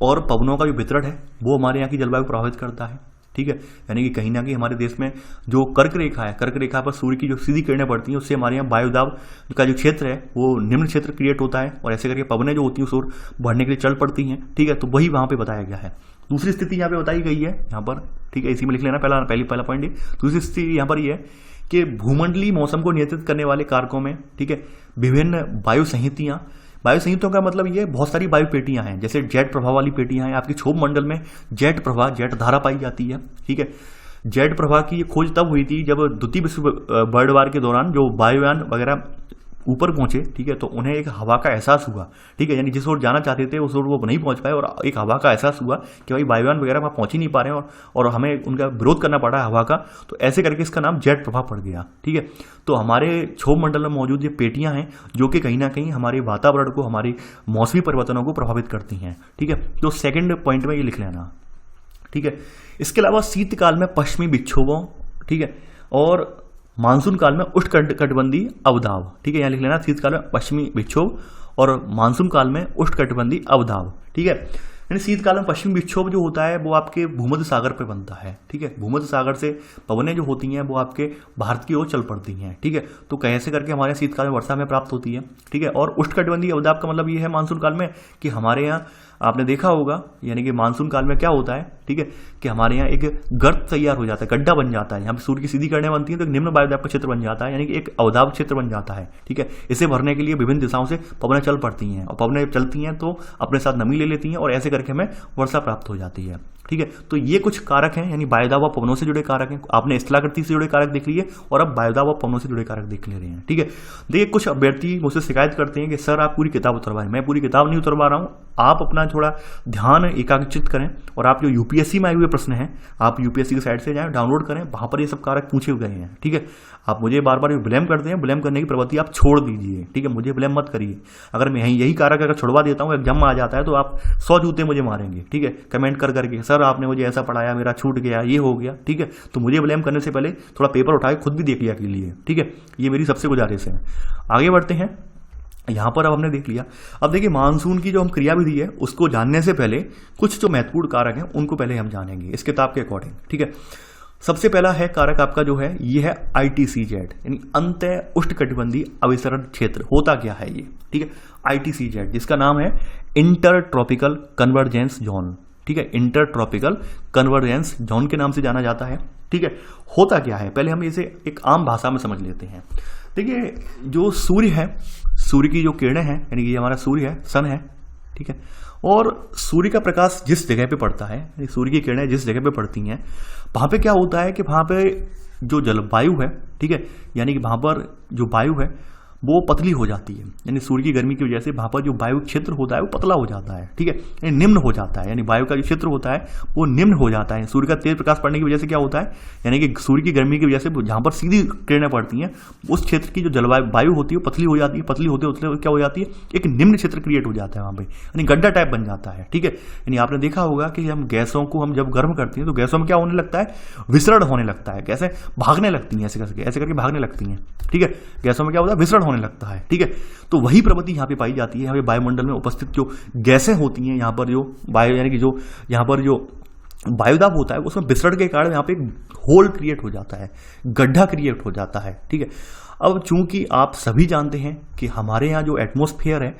और पवनों का जो वितरण है वो हमारे यहाँ की जलवायु को प्रभावित करता है, ठीक है, यानी कि कहीं ना कहीं हमारे देश में जो कर्क रेखा है, कर्क रेखा पर सूर्य की जो सीधी किरणें पड़ती हैं उससे हमारे यहाँ वायुदाब का जो क्षेत्र है वो निम्न क्षेत्र क्रिएट होता है, और ऐसे करके पवनें जो होती हैं उस ओर बढ़ने के लिए चल पड़ती हैं, ठीक है, तो वही वहाँ पे बताया गया है। दूसरी स्थिति यहाँ पे बताई गई है यहाँ पर, ठीक है, इसी में लिख लेना पहला पॉइंट ही। दूसरी स्थिति यहाँ पर ये है कि भूमंडलीय मौसम को नियंत्रित करने वाले कारकों में, ठीक है, विभिन्न वायु संहितियाँ, वायु संयुक्तों का मतलब ये बहुत सारी वायु पेटियां हैं, जैसे जेट प्रभाव वाली पेटियां हैं, आपकी क्षोभ मंडल में जेट प्रवाह, जेट धारा पाई जाती है, ठीक है। जेट प्रवाह की खोज तब हुई थी जब द्वितीय विश्व वर्ल्ड वार के दौरान जो वायुयान वगैरह ऊपर पहुंचे, ठीक है, तो उन्हें एक हवा का एहसास हुआ, ठीक है, यानी जिस ओर जाना चाहते थे उस ओर वो नहीं पहुंच पाए और एक हवा का एहसास हुआ कि भाई वायुयान वगैरह वहाँ पहुंच ही नहीं पा रहे हैं और हमें उनका विरोध करना पड़ा हवा का, तो ऐसे करके इसका नाम जेट प्रभाव पड़ गया, ठीक है। तो हमारे क्षोभ मंडल में मौजूद ये पेटियां हैं जो कि कहीं ना कहीं हमारे वातावरण को, हमारी मौसमी परिवर्तनों को प्रभावित करती हैं, ठीक है। तो सेकेंड पॉइंट में ये लिख लेना, ठीक है। इसके अलावा शीतकाल में पश्चिमी विक्षोभों, ठीक है, और मानसून काल में उष्णकटिबंधीय अवदाब, ठीक है, यहाँ लिख लेना शीतकाल में पश्चिमी विक्षोभ और मानसून काल में उष्णकटिबंधीय अवदाब, ठीक है। यानी शीतकाल में पश्चिमी विक्षोभ जो होता है वो आपके भूमध्य सागर पे बनता है, ठीक है। भूमध्य सागर से पवनें जो होती हैं वो आपके भारत की ओर चल पड़ती हैं, ठीक है। तो कैसे करके हमारे शीतकाल में वर्षा में प्राप्त होती है, ठीक है। और उष्णकटिबंधीय अवदाब का मतलब ये है मानसून काल में कि हमारे यहाँ आपने देखा होगा, यानी कि मानसून काल में क्या होता है, ठीक है, कि हमारे यहाँ एक गर्त तैयार हो जाता है, गड्ढा बन जाता है, यहाँ पे सूर्य की सीधी किरणें बनती हैं तो एक निम्न वायुदाब का क्षेत्र बन जाता है, यानी कि एक अवदाब क्षेत्र बन जाता है, ठीक है। इसे भरने के लिए विभिन्न दिशाओं से पवनें चल पड़ती हैं और पवनें चलती हैं तो अपने साथ नमी ले लेती हैं और ऐसे करके हमें वर्षा प्राप्त हो जाती है, ठीक है। तो ये कुछ कारक हैं, यानी वायुदाब व पवनों से जुड़े कारक हैं। आपने स्थलाकृति से जुड़े कारक देख लिए और अब वायुदाब व पवनों से जुड़े कारक देख ले रहे हैं, ठीक है। देखिए कुछ अभ्यर्थी मुझसे शिकायत करते हैं कि सर आप पूरी किताब उतरवाएं। मैं पूरी किताब नहीं उतरवा रहा हूँ, आप अपना थोड़ा ध्यान एकाग्रचित करें और आप जो यूपीएससी में आए हुए प्रश्न हैं आप यूपीएससी की साइट से जाएं, डाउनलोड करें, वहां पर ये सब कारक पूछे गए हैं, ठीक है। आप मुझे बार बार ब्लेम करते हैं, ब्लेम करने की प्रवृत्ति आप छोड़ दीजिए, ठीक है, मुझे ब्लेम मत करिए। अगर मैं यही कारक अगर छुड़वा देता हूँ, एग्जाम में आ जाता है तो आप 100 जूते मुझे मारेंगे, ठीक है, कमेंट कर करके सर आपने मुझे ऐसा पढ़ाया, मेरा छूट गया, ये हो गया, ठीक है। तो मुझे ब्लेम करने से पहले थोड़ा पेपर उठा के खुद भी देख लिया कीजिए, ठीक है, ये मेरी सबसे गुजारिश है। आगे बढ़ते हैं। यहां पर अब हमने देख लिया, अब देखिए मानसून की जो हम क्रियाविधि है उसको जानने से पहले कुछ जो महत्वपूर्ण कारक हैं उनको पहले हम जानेंगे इस किताब के अकॉर्डिंग, ठीक है। सबसे पहला है कारक आपका जो है ये है ITCZ, यानी अंतः उष्णकटिबंधीय अभिसरण क्षेत्र। होता क्या है ये, ठीक है, ITCZ जिसका नाम है इंटर ट्रॉपिकल कन्वर्जेंस जोन, ठीक है, इंटर ट्रॉपिकल कन्वर्जेंस जोन के नाम से जाना जाता है, ठीक है। होता क्या है पहले हम इसे एक आम भाषा में समझ लेते हैं। देखिए जो सूर्य है, सूर्य की जो किरणें हैं, यानी कि हमारा सूर्य है, सन है, ठीक है, और सूर्य का प्रकाश जिस जगह पे पड़ता है, यानी सूर्य की किरणें जिस जगह पे पड़ती हैं वहां पे क्या होता है कि वहां पे जो जलवायु है, ठीक है, यानी कि वहां पर जो वायु है वो पतली हो जाती है, यानी सूर्य की गर्मी की वजह से वहां पर जो वायु क्षेत्र होता है वो पतला हो जाता है, ठीक है, यानी निम्न हो जाता है, यानी वायु का जो क्षेत्र होता है वो निम्न हो जाता है। सूर्य का तेज प्रकाश पड़ने की वजह से क्या होता है, यानी कि सूर्य की गर्मी की वजह से जहां पर सीधी किरणें पड़ती हैं उस क्षेत्र की जो जलवायु वायु होती है वो पतली हो जाती है, पतली होते होते क्या हो जाती है, एक निम्न क्षेत्र क्रिएट हो जाता है वहां पर, यानी गड्ढा टाइप बन जाता है, ठीक है। यानी आपने देखा होगा कि हम गैसों को हम जब गर्म करते हैं तो गैसों में क्या होने लगता है, विसरण होने लगता है, गैसें भागने लगती हैं, ऐसे करके भागने लगती हैं, ठीक है, गैसों में क्या होता है, विसरण होने लगता है, ठीक है। तो वही प्रवृत्ति यहाँ पे पाई जाती है, हमें वायुमंडल में उपस्थित जो गैसें होती हैं, यहाँ पर जो वायु यानी कि जो यहाँ पर जो वायुदाब होता है उसमें विसरण के कारण यहाँ पे एक होल क्रिएट हो जाता है, गड्ढा क्रिएट हो जाता है, ठीक है। अब चूंकि आप सभी जानते हैं कि हमारे यहाँ जो एटमॉस्फेयर है,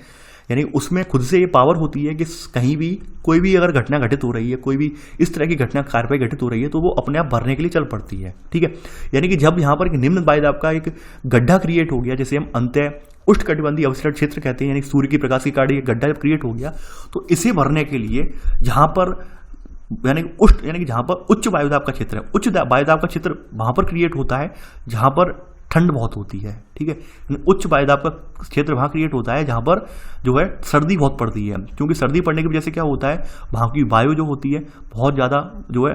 यानी उसमें खुद से ये पावर होती है कि कहीं भी कोई भी अगर घटना घटित हो रही है, कोई भी इस तरह की घटना कार्रवाई घटित हो रही है तो वो अपने आप भरने के लिए चल पड़ती है, ठीक है। यानी कि जब यहाँ पर एक निम्न वायुदाब का एक गड्ढा क्रिएट हो गया, जैसे हम अंतः उष्णकटिबंधीय अभिसरण क्षेत्र कहते हैं, यानी सूर्य की प्रकाश के कारण एक गड्ढा जब क्रिएट हो गया तो इसे भरने के लिए जहां पर यानी कि जहां पर उच्च वायुदाब का क्षेत्र है, उच्च वायुदाब का क्षेत्र वहां पर क्रिएट होता है जहां पर ठंड बहुत होती है, ठीक है। उच्च वायुदाब का क्षेत्र वहां क्रिएट होता है जहां पर जो है सर्दी बहुत पड़ती है, क्योंकि सर्दी पड़ने की वजह से क्या होता है, वहां की वायु जो होती है बहुत ज्यादा जो है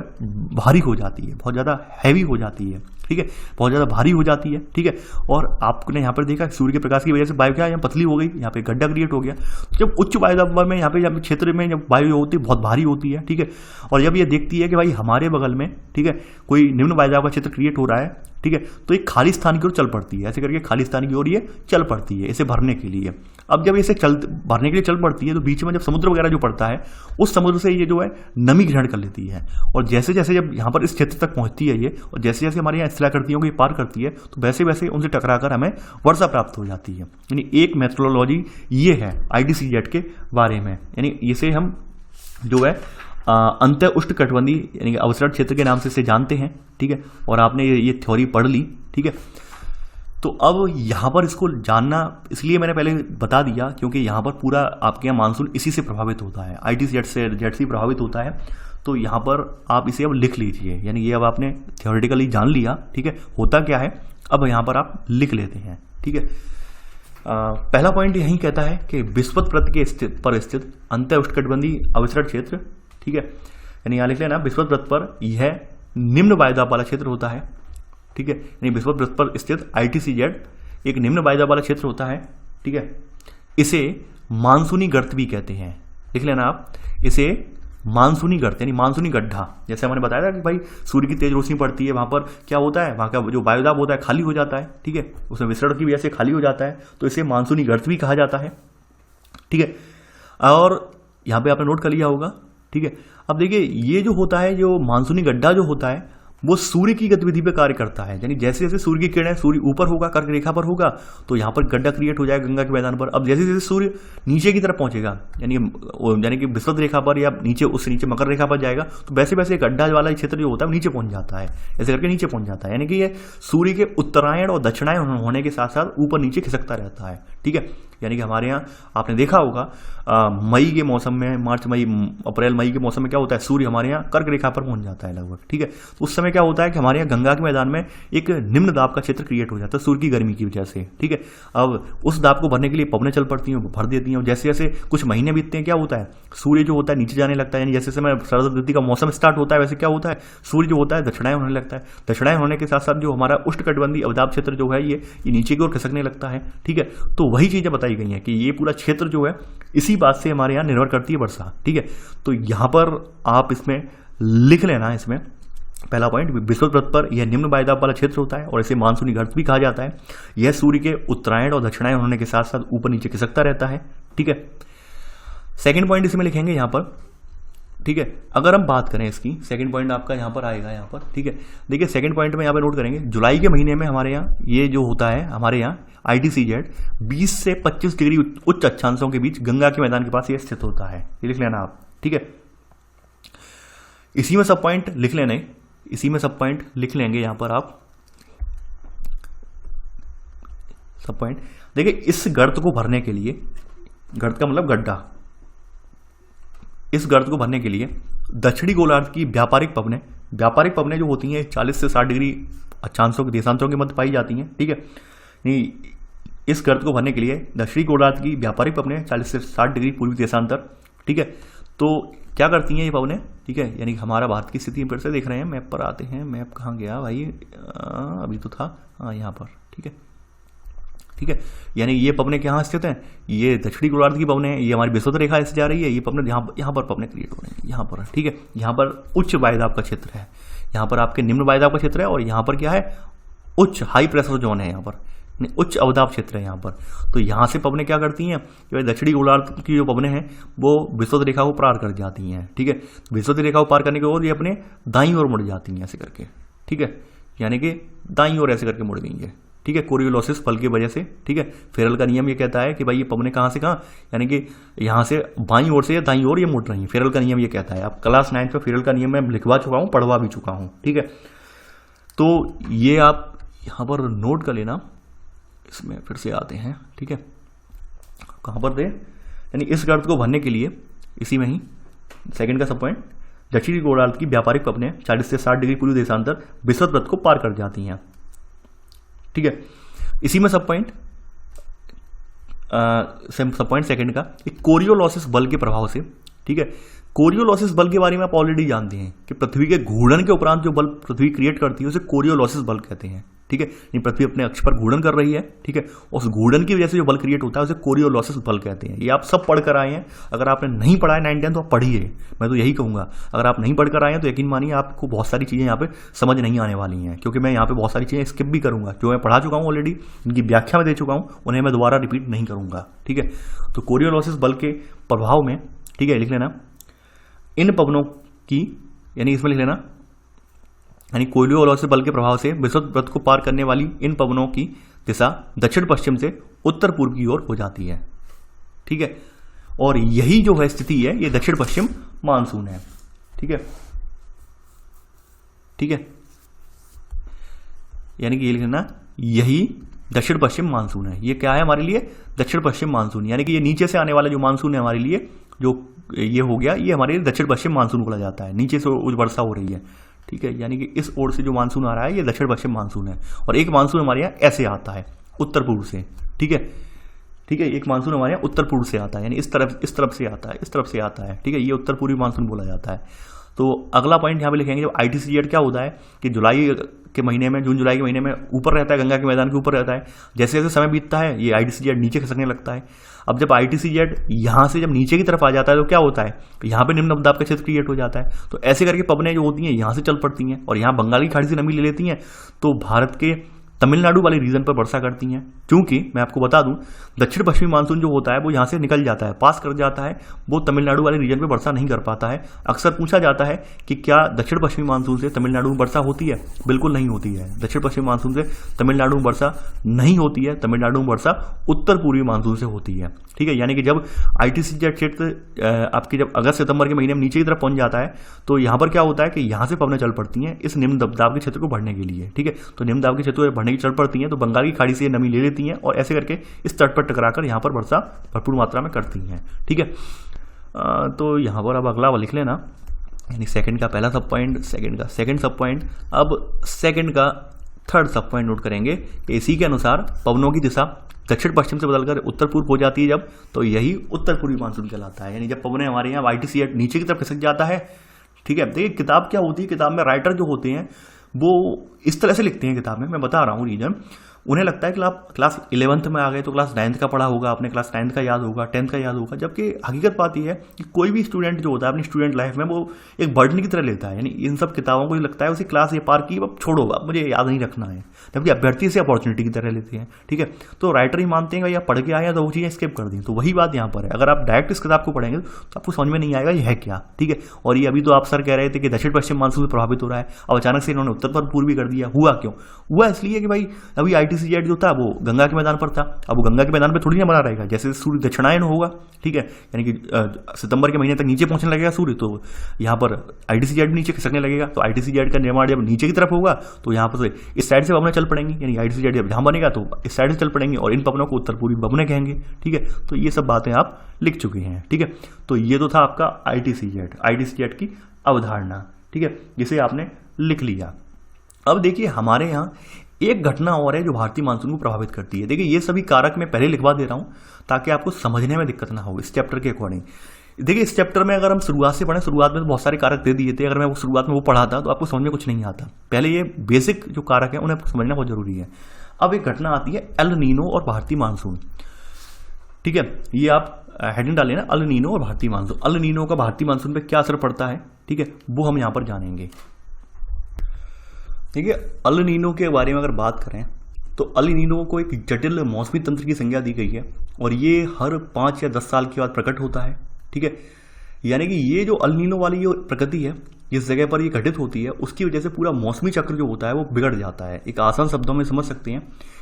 भारी हो जाती है, बहुत ज्यादा हैवी हो जाती है, ठीक है, बहुत ज्यादा भारी हो जाती है, ठीक है। और आपने यहाँ पर देखा सूर्य के प्रकाश की वजह से वायु क्या यहाँ पतली हो गई, यहाँ पे गड्ढा क्रिएट हो गया। जब उच्च वायुदाब में यहाँ पे क्षेत्र में जब वायु होती है बहुत भारी होती है, ठीक है, और जब ये देखती है कि भाई हमारे बगल में, ठीक है, कोई निम्न वायुदाब का क्षेत्र क्रिएट हो रहा है, ठीक है, तो एक खाली स्थान की ओर चल पड़ती है, ऐसे करके खाली स्थान की ओर ये चल पड़ती है इसे भरने के लिए। अब जब इसे भरने के लिए चल पड़ती है तो बीच में जब समुद्र वगैरह जो पड़ता है उस समुद्र से ये जो है नमी ग्रहण कर लेती है, और जैसे जैसे जब यहाँ पर इस क्षेत्र तक पहुंचती है ये, और जैसे जैसे हमारे यहाँ स्थलाकृतियों को ये पार करती है तो वैसे वैसे उनसे टकराकर हमें वर्षा प्राप्त हो जाती है। यानी एक मेथोडोलॉजी ये है ITCZ के बारे में, यानी इसे हम जो है अंतः उष्णकटिबंधीय यानी कि अवसरण क्षेत्र के नाम से इसे जानते हैं, ठीक है। और आपने ये थ्योरी पढ़ ली, ठीक है। तो अब यहाँ पर इसको जानना इसलिए मैंने पहले बता दिया क्योंकि यहाँ पर पूरा आपके यहाँ मानसून इसी से प्रभावित होता है, ITCZ से प्रभावित होता है। तो यहाँ पर आप इसे अब लिख लीजिए, यानी ये अब आपने थियोरेटिकली जान लिया, ठीक है, होता क्या है, अब यहाँ पर आप लिख लेते हैं, ठीक है। पहला पॉइंट यही कहता है कि विषुवत वृत्त के पर स्थित अंतर उष्णकटिबंधीय अविसरण क्षेत्र, ठीक है, यानी यहाँ लिख लेना विषुवत वृत्त पर यह निम्न वायुदाब वाला क्षेत्र होता है, ठीक है, यानी विषुवत वृत्त पर स्थित ITCZ एक निम्न वायुदाब वाला क्षेत्र होता है, ठीक है। इसे मानसूनी गर्त भी कहते हैं, लिख लेना आप, इसे मानसूनी गर्त यानी मानसूनी गड्ढा। जैसे हमने बताया था कि भाई सूर्य की तेज रोशनी पड़ती है, वहां पर क्या होता है, वहां का जो वायुदाब होता है खाली हो जाता है, ठीक है, उसमें विसरण की वजह से खाली हो जाता है, तो इसे मानसूनी गर्त भी कहा जाता है, ठीक है। और यहाँ पे आपने नोट कर लिया होगा, ठीक है। अब देखिए ये जो होता है, जो मानसूनी गड्ढा जो होता है वो सूर्य की गतिविधि पे कार्य करता है, यानी जैसे जैसे सूर्य की किरणें, सूर्य ऊपर होगा, कर्क रेखा पर होगा, तो यहाँ पर गड्ढा क्रिएट हो जाएगा गंगा के मैदान पर। अब जैसे जैसे सूर्य नीचे की तरफ पहुंचेगा, यानी कि विषुवत रेखा पर या नीचे, उससे नीचे मकर रेखा पर जाएगा, तो वैसे वैसे गड्ढा वाला क्षेत्र जो होता है वो नीचे पहुंच जाता है, ऐसे करके नीचे पहुंच जाता है। यानी कि ये सूर्य के उत्तरायण और दक्षिणायन होने के साथ साथ ऊपर नीचे खिसकता रहता है, ठीक है। यानी कि हमारे यहाँ आपने देखा होगा मई के मौसम में, मार्च मई अप्रैल मई के मौसम में क्या होता है, सूर्य हमारे यहाँ कर्क रेखा पर पहुंच जाता है लगभग, ठीक है। तो उस समय क्या होता है कि हमारे यहाँ गंगा के मैदान में एक निम्न दाब का क्षेत्र क्रिएट हो जाता है सूर्य की गर्मी की वजह से, ठीक है। अब उस दाब को भरने के लिए पवनें चल पड़ती हैं, भर देती हैं, और जैसे जैसे कुछ महीने बीतते हैं क्या होता है, सूर्य जो होता है नीचे जाने लगता है, यानी जैसे समय शरद ऋतु का मौसम स्टार्ट होता है वैसे क्या होता है, सूर्य जो होता है दक्षिणायन होने लगता है। दक्षिणायन होने के साथ साथ जो हमारा उष्णकटिबंधीय अवदाब क्षेत्र जो है ये नीचे की ओर खिसकने लगता है, ठीक है। तो वही चीजें बताई गई हैं कि ये पूरा क्षेत्र जो है इसी बात से हमारे यहाँ निर्भर करती है वर्षा, ठीक है। तो यहाँ पर आप इसमें लिख लेना, इसमें पहला पॉइंट, विषुवत वृत्त पर यह निम्न वायुदाब वाला क्षेत्र होता है और इसे मानसूनी गर्त भी कहा जाता है। यह सूर्य के उत्तरायण और दक्षिणायन होने के साथ साथ ऊपर नीचे खिसकता रहता है, ठीक है। सेकंड पॉइंट इसमें लिखेंगे यहाँ पर, ठीक है। अगर हम बात करें इसकी, सेकंड पॉइंट आपका यहाँ पर आएगा, यहाँ पर, ठीक है। देखिए सेकंड पॉइंट में यहाँ पे नोट करेंगे, जुलाई के महीने में हमारे यहाँ ये जो होता है, हमारे यहाँ ITCZ 20 से 25 डिग्री उच्च अक्षांशों के बीच गंगा के मैदान के पास ये स्थित होता है, ये लिख लेना आप, ठीक है। इसी में सब पॉइंट लिख लेने, इसी में सब पॉइंट लिख लेंगे यहाँ पर आप सब पॉइंट। देखिए इस गर्त को भरने के लिए, गर्त का मतलब गड्ढा, इस गर्त को भरने के लिए दक्षिणी गोलार्ध की व्यापारिक पवनें जो होती हैं 40 से 60 डिग्री अक्षांशों के देशांतरों के मध्य पाई जाती हैं, ठीक है। इस गर्त को भरने के लिए दक्षिणी गोलार्ध की व्यापारिक पवनें 40 से 60 डिग्री पूर्वी देशांतर, ठीक है। तो क्या करती हैं ये पवनें, ठीक है, यानी हमारा भारत की स्थिति फिर से देख रहे हैं, मैप पर आते हैं, मैप कहाँ गया भाई, अभी तो था, हाँ यहाँ पर, ठीक है, ठीक है। यानी ये पवनें कहाँ स्थित हैं, ये दक्षिणी गोलार्ध की पवनें हैं, ये हमारी विषुवत रेखा ऐसे जा रही है, ये पवनें यहाँ पर पवनें क्रिएट हो रही हैं, यहाँ पर, ठीक है। यहाँ पर उच्च वायुदाब का क्षेत्र है, यहाँ पर आपके निम्न वायुदाब का क्षेत्र है, और यहाँ पर क्या है, उच्च हाई प्रेशर जोन है, यहाँ पर उच्च अवदाब क्षेत्र है यहाँ पर। तो यहाँ से पवनें क्या करती हैं कि दक्षिणी गोलार्ध की जो पवनें हैं वो विषुवत रेखा को पार कर जाती हैं, ठीक है। विषुवत रेखा को पार करने के बाद ये अपने दाईं ओर मुड़ जाती हैं ऐसे करके, ठीक है, यानी कि दाईं ओर ऐसे करके मुड़ गई है, ठीक है, कोरियोलिसिस बल की वजह से, ठीक है। फेरल का नियम ये कहता है कि भाई ये पवनें कहाँ से कहाँ, यानी कि यहाँ से बाईं ओर से या दाईं ओर ये मुड़ रही हैं, फेरल का नियम ये कहता है। आप क्लास 9 में फेरल का नियम मैं लिखवा चुका हूँ, पढ़वा भी चुका हूँ, ठीक है। तो ये आप यहाँ पर नोट कर लेना, इसमें फिर से आते हैं, ठीक है, कहाँ पर थे, यानी इस गर्त को भरने के लिए इसी में ही सेकंड का सब पॉइंट, दक्षिणी गोलार्ध की व्यापारिक पवनें 40 से 60 डिग्री पूर्वी देशांतर विषुवत वृत्त को पार कर जाती हैं, ठीक है। इसी में सब पॉइंट सेकंड का, एक कोरियोलिसिस बल के प्रभाव से, ठीक है। कोरियोलिसिस बल के बारे में आप ऑलरेडी जानते हैं कि पृथ्वी के घूर्णन के उपरांत जो बल पृथ्वी क्रिएट करती है उसे कोरियोलिसिस बल कहते हैं, ठीक है। ये पृथ्वी अपने अक्ष पर घूर्णन कर रही है, ठीक है, उस घूर्णन की वजह से जो बल क्रिएट होता है उसे कोरियोलिसिस बल कहते हैं। ये आप सब पढ़ कर आए हैं, अगर आपने नहीं पढ़ा है 9-10 तो आप पढ़िए, मैं तो यही कहूंगा। अगर आप नहीं पढ़कर आए हैं तो यकीन मानिए आपको बहुत सारी चीजें यहाँ पे समझ नहीं आने वाली हैं, क्योंकि मैं यहाँ पे बहुत सारी चीजें स्किप भी करूंगा जो मैं पढ़ा चुका हूँ ऑलरेडी, इनकी व्याख्या में दे चुका हूँ, उन्हें मैं दोबारा रिपीट नहीं करूंगा, ठीक है। तो कोरियोलिसिस बल के प्रभाव में, ठीक है, लिख लेना, इन पवनों की, यानी इसमें लिख लेना, यानी कोरियोलिसिस बल के प्रभाव से विषुवत वृत्त को पार करने वाली इन पवनों की दिशा दक्षिण पश्चिम से उत्तर पूर्व की ओर हो जाती है, ठीक है। और यही जो है स्थिति है, ये दक्षिण पश्चिम मानसून है, ठीक है, ठीक है। यानी कि ये लिखना, यही दक्षिण पश्चिम मानसून है। ये क्या है हमारे लिए, दक्षिण पश्चिम मानसून, यानी कि ये नीचे से आने वाला जो मानसून है हमारे लिए, जो ये हो गया, ये हमारे लिए दक्षिण पश्चिम मानसून बोला जाता है। नीचे से वर्षा हो रही है, ठीक है, यानी कि इस ओर से जो मानसून आ रहा है ये दक्षिण पश्चिम मानसून है। और एक मानसून हमारे यहाँ ऐसे आता है उत्तर पूर्व से, ठीक है, ठीक है। एक मानसून हमारे यहाँ उत्तर पूर्व से आता है, यानी इस तरफ से आता है, इस तरफ से आता है, ठीक है। ये उत्तर पूर्वी मानसून बोला जाता है। तो अगला पॉइंट यहाँ पे लिखेंगे, जब ITCZ क्या होता है कि जुलाई के महीने में, जून जुलाई के महीने में ऊपर रहता है, गंगा के मैदान के ऊपर रहता है। जैसे जैसे समय बीतता है ये ITCZ नीचे खिसकने लगता है। अब जब ITCZ यहाँ से जब नीचे की तरफ आ जाता है तो क्या होता है, यहाँ पे निम्न दबाव का क्षेत्र क्रिएट हो जाता है। तो ऐसे करके पवनें जो होती हैं यहाँ से चल पड़ती हैं और यहाँ बंगाल की खाड़ी से नमी ले लेती हैं, तो भारत के तमिलनाडु वाले रीजन पर वर्षा करती हैं। क्योंकि मैं आपको बता दूं, दक्षिण पश्चिमी मानसून जो होता है वो यहाँ से निकल जाता है, पास कर जाता है, वो तमिलनाडु वाले रीजन पर वर्षा नहीं कर पाता है। अक्सर पूछा जाता है कि क्या दक्षिण पश्चिमी मानसून से तमिलनाडु में वर्षा होती है? बिल्कुल नहीं होती है। दक्षिण पश्चिमी मानसून से तमिलनाडु में वर्षा नहीं होती है। तमिलनाडु में वर्षा उत्तर पूर्वी मानसून से होती है, ठीक है। यानी कि जब ITCZ क्षेत्र आपकी जब अगस्त सितंबर के महीने में नीचे की तरफ पहुंच जाता है तो यहाँ पर क्या होता है कि यहाँ से पवनें चल पड़ती हैं इस निम्न दबाव के क्षेत्र को बढ़ने के लिए, ठीक है। तो निम्न दबाव के क्षेत्र को बढ़ने की चल पड़ती हैं तो बंगाल की खाड़ी से नमी ले लेती हैं और ऐसे करके इस तट पर टकराकर यहाँ पर वर्षा भरपूर मात्रा में करती हैं, ठीक है। तो यहाँ पर अब अगला लिख लेना, यानी सेकंड का पहला सब पॉइंट, सेकंड का सेकंड सब पॉइंट। अब सेकंड का थर्ड सब पॉइंट नोट करेंगे कि इसी के अनुसार पवनों की दिशा दक्षिण पश्चिम से बदलकर उत्तर पूर्व हो जाती है जब, तो यही उत्तर पूर्वी मानसून कहलाता है। यानी जब पवनें हमारे यहाँ ITCZ नीचे की तरफ खिसक जाता है, ठीक है। देखिए किताब क्या होती है, किताब में राइटर जो होते हैं वो इस तरह से लिखते हैं किताब में, मैं बता रहा हूँ रीजन। उन्हें लगता है कि आप क्लास 11th में आ गए तो क्लास 9th का पढ़ा होगा आपने, क्लास 9th का याद होगा, 10th का याद होगा। जबकि हकीकत बात यह है कि कोई भी स्टूडेंट जो होता है अपनी स्टूडेंट लाइफ में वो एक बर्डन की तरह लेता है। यानी इन सब किताबों को लगता है उसी क्लास ये पार की, अब छोड़ो, अब मुझे याद नहीं रखना है। जबकि अभ्यर्थी से अपॉर्चुनिटी की तरह लेते हैं, ठीक है। तो राइटर ही मानते हैं कि आप पढ़ के आए हैं तो वो चीज़ें स्किप कर दी। तो वही बात यहाँ पर है, अगर आप डायरेक्ट इस किताब को पढ़ेंगे तो आपको समझ में नहीं आएगा ये है क्या, ठीक है। और ये अभी तो आप सर कह रहे थे कि दक्षिण पश्चिम मानसून से प्रभावित हो रहा है, अब अचानक से इन्होंने उत्तर पूर्वी कर दिया। हुआ क्यों? हुआ इसलिए कि भाई अभी ITCZ जो था वो गंगा के मैदान पर था। अब वो गंगा के मैदान पर थोड़ी ना बना रहेगा, जैसे सूर्य दक्षिणायन होगा, ठीक है, यानी कि सितंबर के महीने तक नीचे पहुंचने लगेगा सूर्य, तो यहाँ पर ITCZ भी नीचे खिसकने लगेगा। तो ITCZ का निर्माण जब नीचे की तरफ होगा तो यहाँ पर इस साइड से पवनें चल पड़ेंगी, यानी ITCZ जब जहाँ बनेगा तो इस साइड से चल पड़ेंगी और इन पवनों को उत्तर पूर्वी पवनें कहेंगे, ठीक है। तो ये सब बातें आप लिख चुके हैं, ठीक है। तो ये तो था आपका ITCZ की अवधारणा, ठीक है, जिसे आपने लिख लिया। अब देखिए हमारे यहाँ एक घटना और है जो भारतीय मानसून को प्रभावित करती है। देखिए ये सभी कारक मैं पहले लिखवा दे रहा हूं ताकि आपको समझने में दिक्कत ना हो इस चैप्टर के अकॉर्डिंग। देखिए इस चैप्टर में अगर हम शुरुआत से पढ़ें, शुरुआत में तो बहुत सारे कारक दे दिए थे, अगर मैं वो शुरुआत में वो पढ़ाता तो आपको समझ में कुछ नहीं आता। पहले ये बेसिक जो कारक है उन्हें समझना बहुत जरूरी है। अब एक घटना आती है एल नीनो और भारतीय मानसून, ठीक है। ये आप हेडिंग डालें ना, अल नीनो और भारतीय मानसून। अल नीनो का भारतीय मानसून पे क्या असर पड़ता है, ठीक है, वो हम यहाँ पर जानेंगे। देखिए अल नीनो के बारे में अगर बात करें तो अल नीनो को एक जटिल मौसमी तंत्र की संज्ञा दी गई है और ये हर 5 या 10 साल के बाद प्रकट होता है, ठीक है। यानी कि ये जो अल नीनो वाली जो प्रकृति है जिस जगह पर ये घटित होती है उसकी वजह से पूरा मौसमी चक्र जो होता है वो बिगड़ जाता है। एक आसान शब्दों में समझ सकते हैं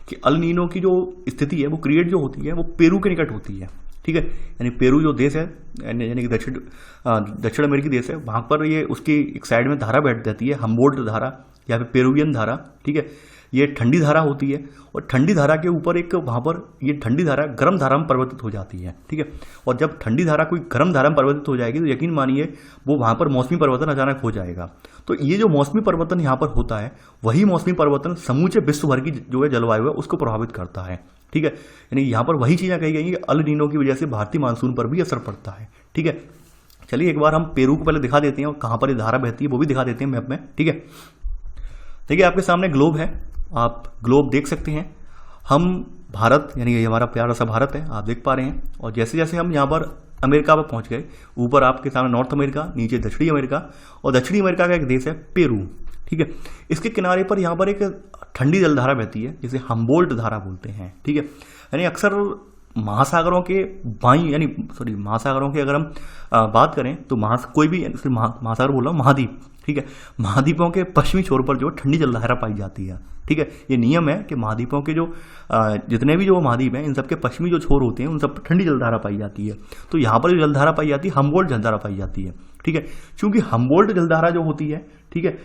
कि अल नीनो की जो स्थिति है वो क्रिएट जो होती है वो पेरू के निकट होती है, ठीक है। यानी पेरू जो देश है, यानी कि दक्षिण अमेरिकी देश है, वहां पर ये उसकी एक साइड में धारा बैठ जाती है, हम्बोल्ट धारा या फिर पेरुवियन धारा, ठीक है। ये ठंडी धारा होती है और ठंडी धारा के ऊपर एक वहां पर ये ठंडी धारा गर्म धारा में परिवर्तित हो जाती है, ठीक है। और जब ठंडी धारा कोई गर्म धारा में परिवर्तित हो जाएगी तो यकीन मानिए वो वहां पर मौसमी परिवर्तन अचानक हो जाएगा। तो ये जो मौसमी परिवर्तन यहाँ पर होता है वही मौसमी परिवर्तन समूचे विश्व भर की जो है जलवायु है उसको प्रभावित करता है, ठीक है। यानी यहाँ पर वही चीजें कही गई कि अल नीनो की वजह से भारतीय मानसून पर भी असर पड़ता है, ठीक है। चलिए एक बार हम पेरू को पहले दिखा देते हैं और कहाँ पर ये धारा बहती है वो भी दिखा देते हैं मैप में, ठीक है। देखिए आपके सामने ग्लोब है, आप ग्लोब देख सकते हैं। हम भारत, यानी ये हमारा प्यारा सा भारत है, आप देख पा रहे हैं। और जैसे जैसे हम यहाँ पर अमेरिका पर पहुंच गए, ऊपर आपके सामने नॉर्थ अमेरिका, नीचे दक्षिणी अमेरिका, और दक्षिणी अमेरिका का एक देश है पेरू, ठीक है। इसके किनारे पर यहाँ पर एक ठंडी जलधारा बहती है जिसे हम्बोल्ट धारा बोलते हैं, ठीक है। यानी अक्सर महासागरों के महासागरों की अगर हम बात करें तो कोई भी महासागर बोल रहा हूँ, महाद्वीप, ठीक है, महाद्वीपों के पश्चिमी छोर पर जो ठंडी जलधारा पाई जाती है, ठीक है। ये नियम है कि महाद्वीपों के जो जितने भी जो महाद्वीप हैं इन सबके पश्चिमी जो छोर होते हैं उन सब पर ठंडी जलधारा पाई जाती है। तो यहाँ पर जो जलधारा पाई जाती है हम्बोल्ट जलधारा पाई जाती है, ठीक है। क्योंकि हम्बोल्ट जलधारा जो होती है, ठीक है,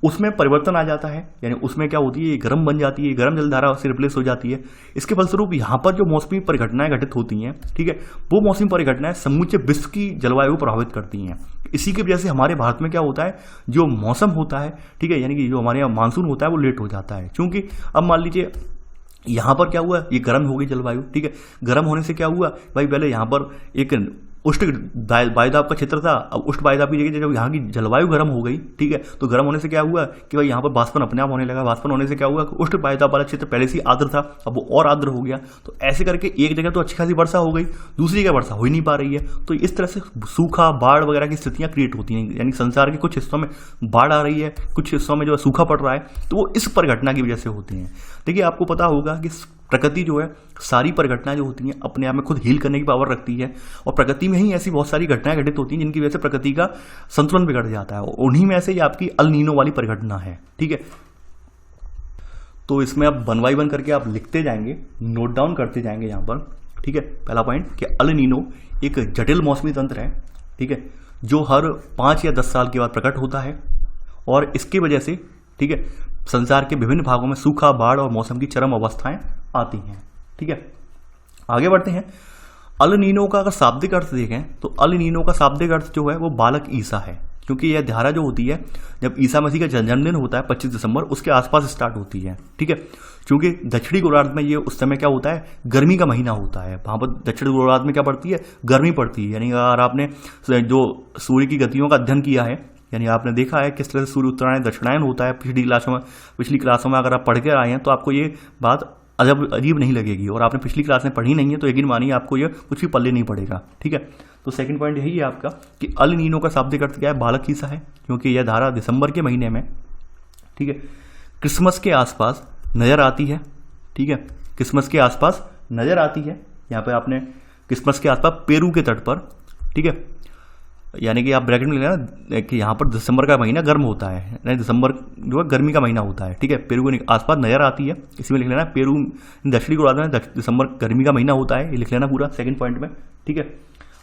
उसमें परिवर्तन आ जाता है, यानी उसमें क्या होती है, ये गर्म बन जाती है, गर्म जलधारा से रिप्लेस हो जाती है। इसके फलस्वरूप यहाँ पर जो मौसमी परिघटनाएं घटित होती हैं, ठीक है, वो मौसमी परिघटनाएं समूचे विश्व की जलवायु को प्रभावित करती हैं। इसी की वजह से हमारे भारत में क्या होता है, जो मौसम होता है, ठीक है, यानी कि जो हमारे यहाँ मानसून होता है वो लेट हो जाता है। क्योंकि अब मान लीजिए यहाँ पर क्या हुआ, ये गर्म हो गई जलवायु, ठीक है। गर्म होने से क्या हुआ भाई, पहले यहाँ पर एक उष्ण वायुदाब का क्षेत्र था, अब उष्ण वायुदाब की जगह जब यहाँ की जलवायु गर्म हो गई, ठीक है, तो गर्म होने से क्या हुआ कि भाई यहाँ पर वाष्पन अपने आप होने लगा। वाष्पन होने से क्या हुआ कि उष्ण वायुदाब वाला क्षेत्र पहले से ही आर्द्र था, अब वो और आर्द्र हो गया। तो ऐसे करके एक जगह तो अच्छी खासी वर्षा हो गई, दूसरी जगह वर्षा हो ही नहीं पा रही है। तो इस तरह से सूखा, बाढ़ वगैरह की स्थितियां क्रिएट होती हैं, यानी संसार के कुछ हिस्सों में बाढ़ आ रही है, कुछ हिस्सों में जो है सूखा पड़ रहा है, तो वो इस परिघटना की वजह से होती हैं। देखिए, आपको पता होगा कि प्रकृति जो है, सारी परिघटनाएं जो होती हैं अपने आप में खुद हील करने की पावर रखती है, और प्रकृति में ही ऐसी बहुत सारी घटनाएं घटित होती हैं जिनकी वजह से प्रकृति का संतुलन बिगड़ जाता है, और उन्हीं में से ये आपकी अल नीनो वाली परिघटना है, ठीक है। तो इसमें आप 1 बाय 1 करके आप लिखते जाएंगे, नोट डाउन करते जाएंगे यहाँ पर, ठीक है। पहला पॉइंट कि अल नीनो एक जटिल मौसमी तंत्र है, ठीक है, जो हर 5 या 10 साल के बाद प्रकट होता है, और इसकी वजह से, ठीक है, संसार के विभिन्न भागों में सूखा, बाढ़ और मौसम की चरम अवस्थाएं आती हैं, ठीक है। आगे बढ़ते हैं। अल नीनो का अगर शाब्दिक अर्थ देखें तो अल नीनो का शाब्दिक अर्थ जो है वो बालक ईसा है, क्योंकि यह धारा जो होती है जब ईसा मसीह का जन्मदिन होता है 25 दिसंबर, उसके आसपास स्टार्ट होती है, ठीक है। क्योंकि दक्षिणी गोलार्ध में ये उस समय क्या होता है, गर्मी का महीना होता है, वहाँ पर दक्षिणी गोलार्ध में क्या पड़ती है, गर्मी पड़ती है। यानी अगर आपने जो सूर्य की गतियों का अध्ययन किया है, यानी आपने देखा है किस तरह से सूर्य उत्तरायण दक्षिणायन होता है, पिछली क्लासों में अगर आप पढ़ के आए हैं तो आपको ये बात अजीब नहीं लगेगी, और आपने पिछली क्लास में पढ़ी नहीं है तो यकीन मानिए आपको ये कुछ भी पल्ले नहीं पड़ेगा, ठीक है। तो सेकंड पॉइंट यही है आपका कि अल नीनो का शाब्दिक अर्थ क्या है, बालक ईसा है, क्योंकि यह धारा दिसंबर के महीने में, ठीक है, क्रिसमस के आसपास नजर आती है, ठीक है, क्रिसमस के आसपास नजर आती है। यहाँ पे आपने क्रिसमस के आसपास पेरू के तट पर, ठीक है, यानी कि आप ब्रैकेट में लेना कि यहाँ पर दिसंबर का महीना गर्म होता है, नहीं दिसंबर जो है गर्मी का महीना होता है, ठीक है, पेरू के आसपास नजर आती है, इसमें लिख लेना पेरू दक्षिणी गोलार्ध में दिसंबर गर्मी का महीना होता है, ये लिख लेना पूरा सेकंड पॉइंट में, ठीक है।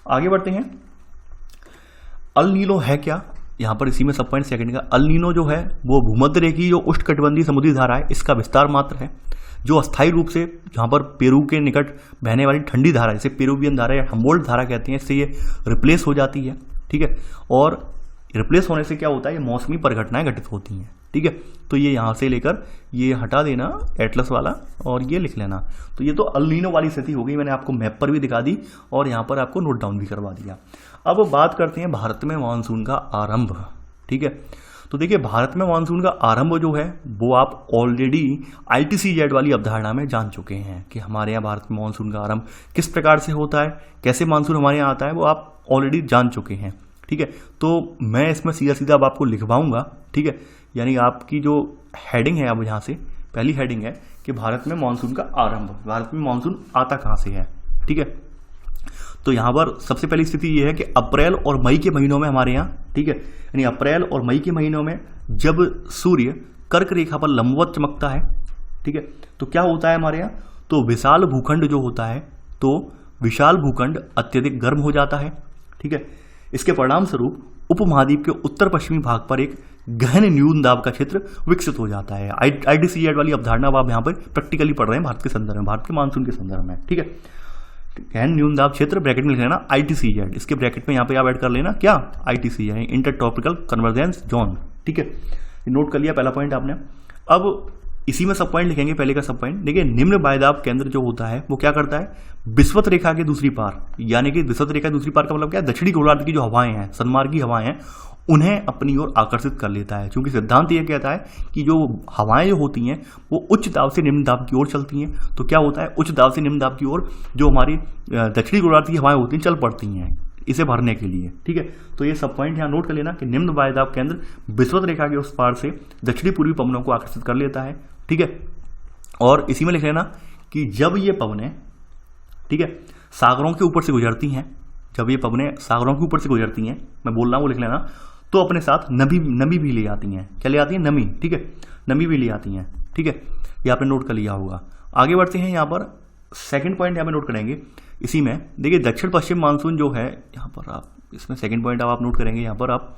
आगे बढ़ते हैं। अल नीनो है क्या, यहाँ पर इसी में सब पॉइंट सेकंड का, अल नीनो जो है वो भूमध्य रेखीय जो उष्णकटिबंधीय समुद्री धारा है, इसका विस्तार मात्र है, जो अस्थायी रूप से जहाँ पर पेरू के निकट बहने वाली ठंडी धारा, जैसे पेरूवियन धारा या हम्बोल्ट धारा कहते हैं, इससे ये रिप्लेस हो जाती है, ठीक है। और रिप्लेस होने से क्या होता है, ये मौसमी परिघटनाएं घटित होती हैं, ठीक है। तो ये यहाँ से लेकर ये हटा देना एटलस वाला, और ये लिख लेना। तो ये तो अल नीनो वाली स्थिति हो गई, मैंने आपको मैप पर भी दिखा दी और यहाँ पर आपको नोट डाउन भी करवा दिया। अब बात करते हैं भारत में मानसून का आरंभ, ठीक है। तो देखिए, भारत में मानसून का आरंभ जो है वो आप ऑलरेडी ITCZ वाली अवधारणा में जान चुके हैं कि हमारे यहाँ भारत में मानसून का आरंभ किस प्रकार से होता है, कैसे मानसून हमारे यहाँ आता है, वो आप ऑलरेडी जान चुके हैं, ठीक है। तो मैं इसमें सीधा सीधा अब आपको लिखवाऊंगा, ठीक है। यानी आपकी जो हेडिंग है, अब यहाँ से पहली हेडिंग है कि भारत में मानसून का आरंभ, भारत में मानसून आता कहाँ से है, ठीक है। तो यहाँ पर सबसे पहली स्थिति ये है कि अप्रैल और मई के महीनों में हमारे यहाँ, ठीक है, यानी अप्रैल और मई के महीनों में जब सूर्य कर्क रेखा पर लंबवत चमकता है, ठीक है, तो क्या होता है हमारे यहाँ, तो विशाल भूखंड जो होता है, तो विशाल भूखंड अत्यधिक गर्म हो जाता है, ठीक है। इसके परिणाम स्वरूप उपमहाद्वीप के उत्तर पश्चिमी भाग पर एक गहन न्यून दाब का क्षेत्र विकसित हो जाता है। ITCZ वाली अवधारणा आप यहाँ पर प्रैक्टिकली पढ़ रहे हैं भारत के संदर्भ में, भारत के मानसून के संदर्भ में, ठीक है। गहन न्यून दाब क्षेत्र ब्रैकेट में लिख लेना ITCZ, इसके ब्रैकेट में यहाँ पे आप ऐड कर लेना क्या, ITC यानी इंटर ट्रॉपिकल कन्वर्जेंस जोन, ठीक है। नोट कर लिया पहला पॉइंट आपने। अब इसी में सब पॉइंट लिखेंगे, पहले का सब पॉइंट देखिए, निम्न वायुदाब केंद्र जो होता है वो क्या करता है, विषुवत रेखा के दूसरी पार, यानी कि विषुवत रेखा दूसरी पार का मतलब क्या है, दक्षिणी गोलार्ध की जो हवाएं हैं, सन्मार्गी हवाएं हैं, उन्हें अपनी ओर आकर्षित कर लेता है। क्योंकि सिद्धांत यह कहता है कि जो हवाएं जो होती हैं वो उच्च दाब से निम्न दाब की ओर चलती हैं, तो क्या होता है, उच्च दाब से निम्न दाब की ओर जो हमारी दक्षिणी गोलार्ध की हवाएं होती हैं चल पड़ती हैं इसे भरने के लिए, ठीक है। तो ये सब पॉइंट यहाँ नोट कर लेना कि निम्न वायुदाब केंद्र विषुवत रेखा के उस पार से दक्षिणी पूर्वी पवनों को आकर्षित कर लेता है, ठीक है। और इसी में लिख लेना कि जब ये पवनें, ठीक है, सागरों के ऊपर से गुजरती हैं, जब ये पवनें सागरों के ऊपर से गुजरती हैं, मैं बोल रहा हूँ वो लिख लेना, तो अपने साथ नमी भी ले आती हैं। क्या ले आती हैं, नमी, ठीक है, नमी भी ले आती हैं, ठीक है। ये आपने नोट कर लिया होगा। आगे बढ़ते हैं, यहाँ पर सेकंड पॉइंट यहाँ पे नोट करेंगे। इसी में देखिए, दक्षिण पश्चिम मानसून जो है, यहाँ पर आप इसमें सेकंड पॉइंट आप नोट करेंगे, यहाँ पर आप,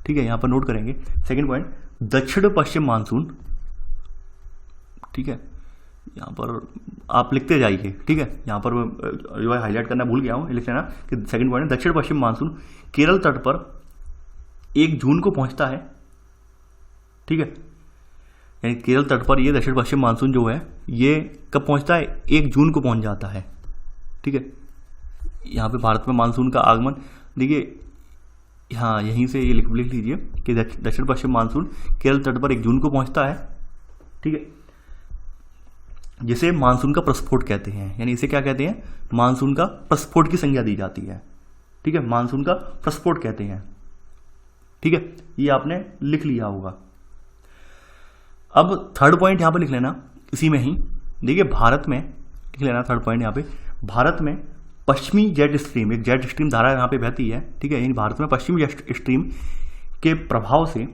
ठीक है, यहाँ पर नोट करेंगे सेकंड पॉइंट, दक्षिण पश्चिम मानसून, ठीक है, यहाँ पर आप लिखते जाइए, ठीक है। यहाँ पर जो है हाईलाइट करना भूल गया हूँ, लिख लेना कि सेकंड पॉइंट, दक्षिण पश्चिम मानसून केरल तट पर 1 जून को पहुंचता है, ठीक है। यानी केरल तट पर ये दक्षिण पश्चिम मानसून जो है ये कब पहुंचता है, 1 जून को पहुंच जाता है। ठीक है, यहाँ पे भारत में मानसून का आगमन देखिए, हाँ यहीं से ये लिख लीजिए कि दक्षिण पश्चिम मानसून केरल तट पर 1 जून को पहुंचता है। ठीक है, जिसे मानसून का प्रस्फोट कहते हैं, यानी इसे क्या कहते हैं, मानसून का प्रस्फोट की संज्ञा दी जाती है। ठीक है, मानसून का प्रस्फोट कहते हैं। ठीक है, ये आपने लिख लिया होगा। अब थर्ड पॉइंट यहां पे लिख लेना इसी में ही, देखिए भारत में लिख लेना थर्ड पॉइंट यहां पे, भारत में पश्चिमी जेट स्ट्रीम, एक जेट स्ट्रीम धारा यहां पे बहती है। ठीक है, यानी भारत में पश्चिमी जेट स्ट्रीम के प्रभाव से,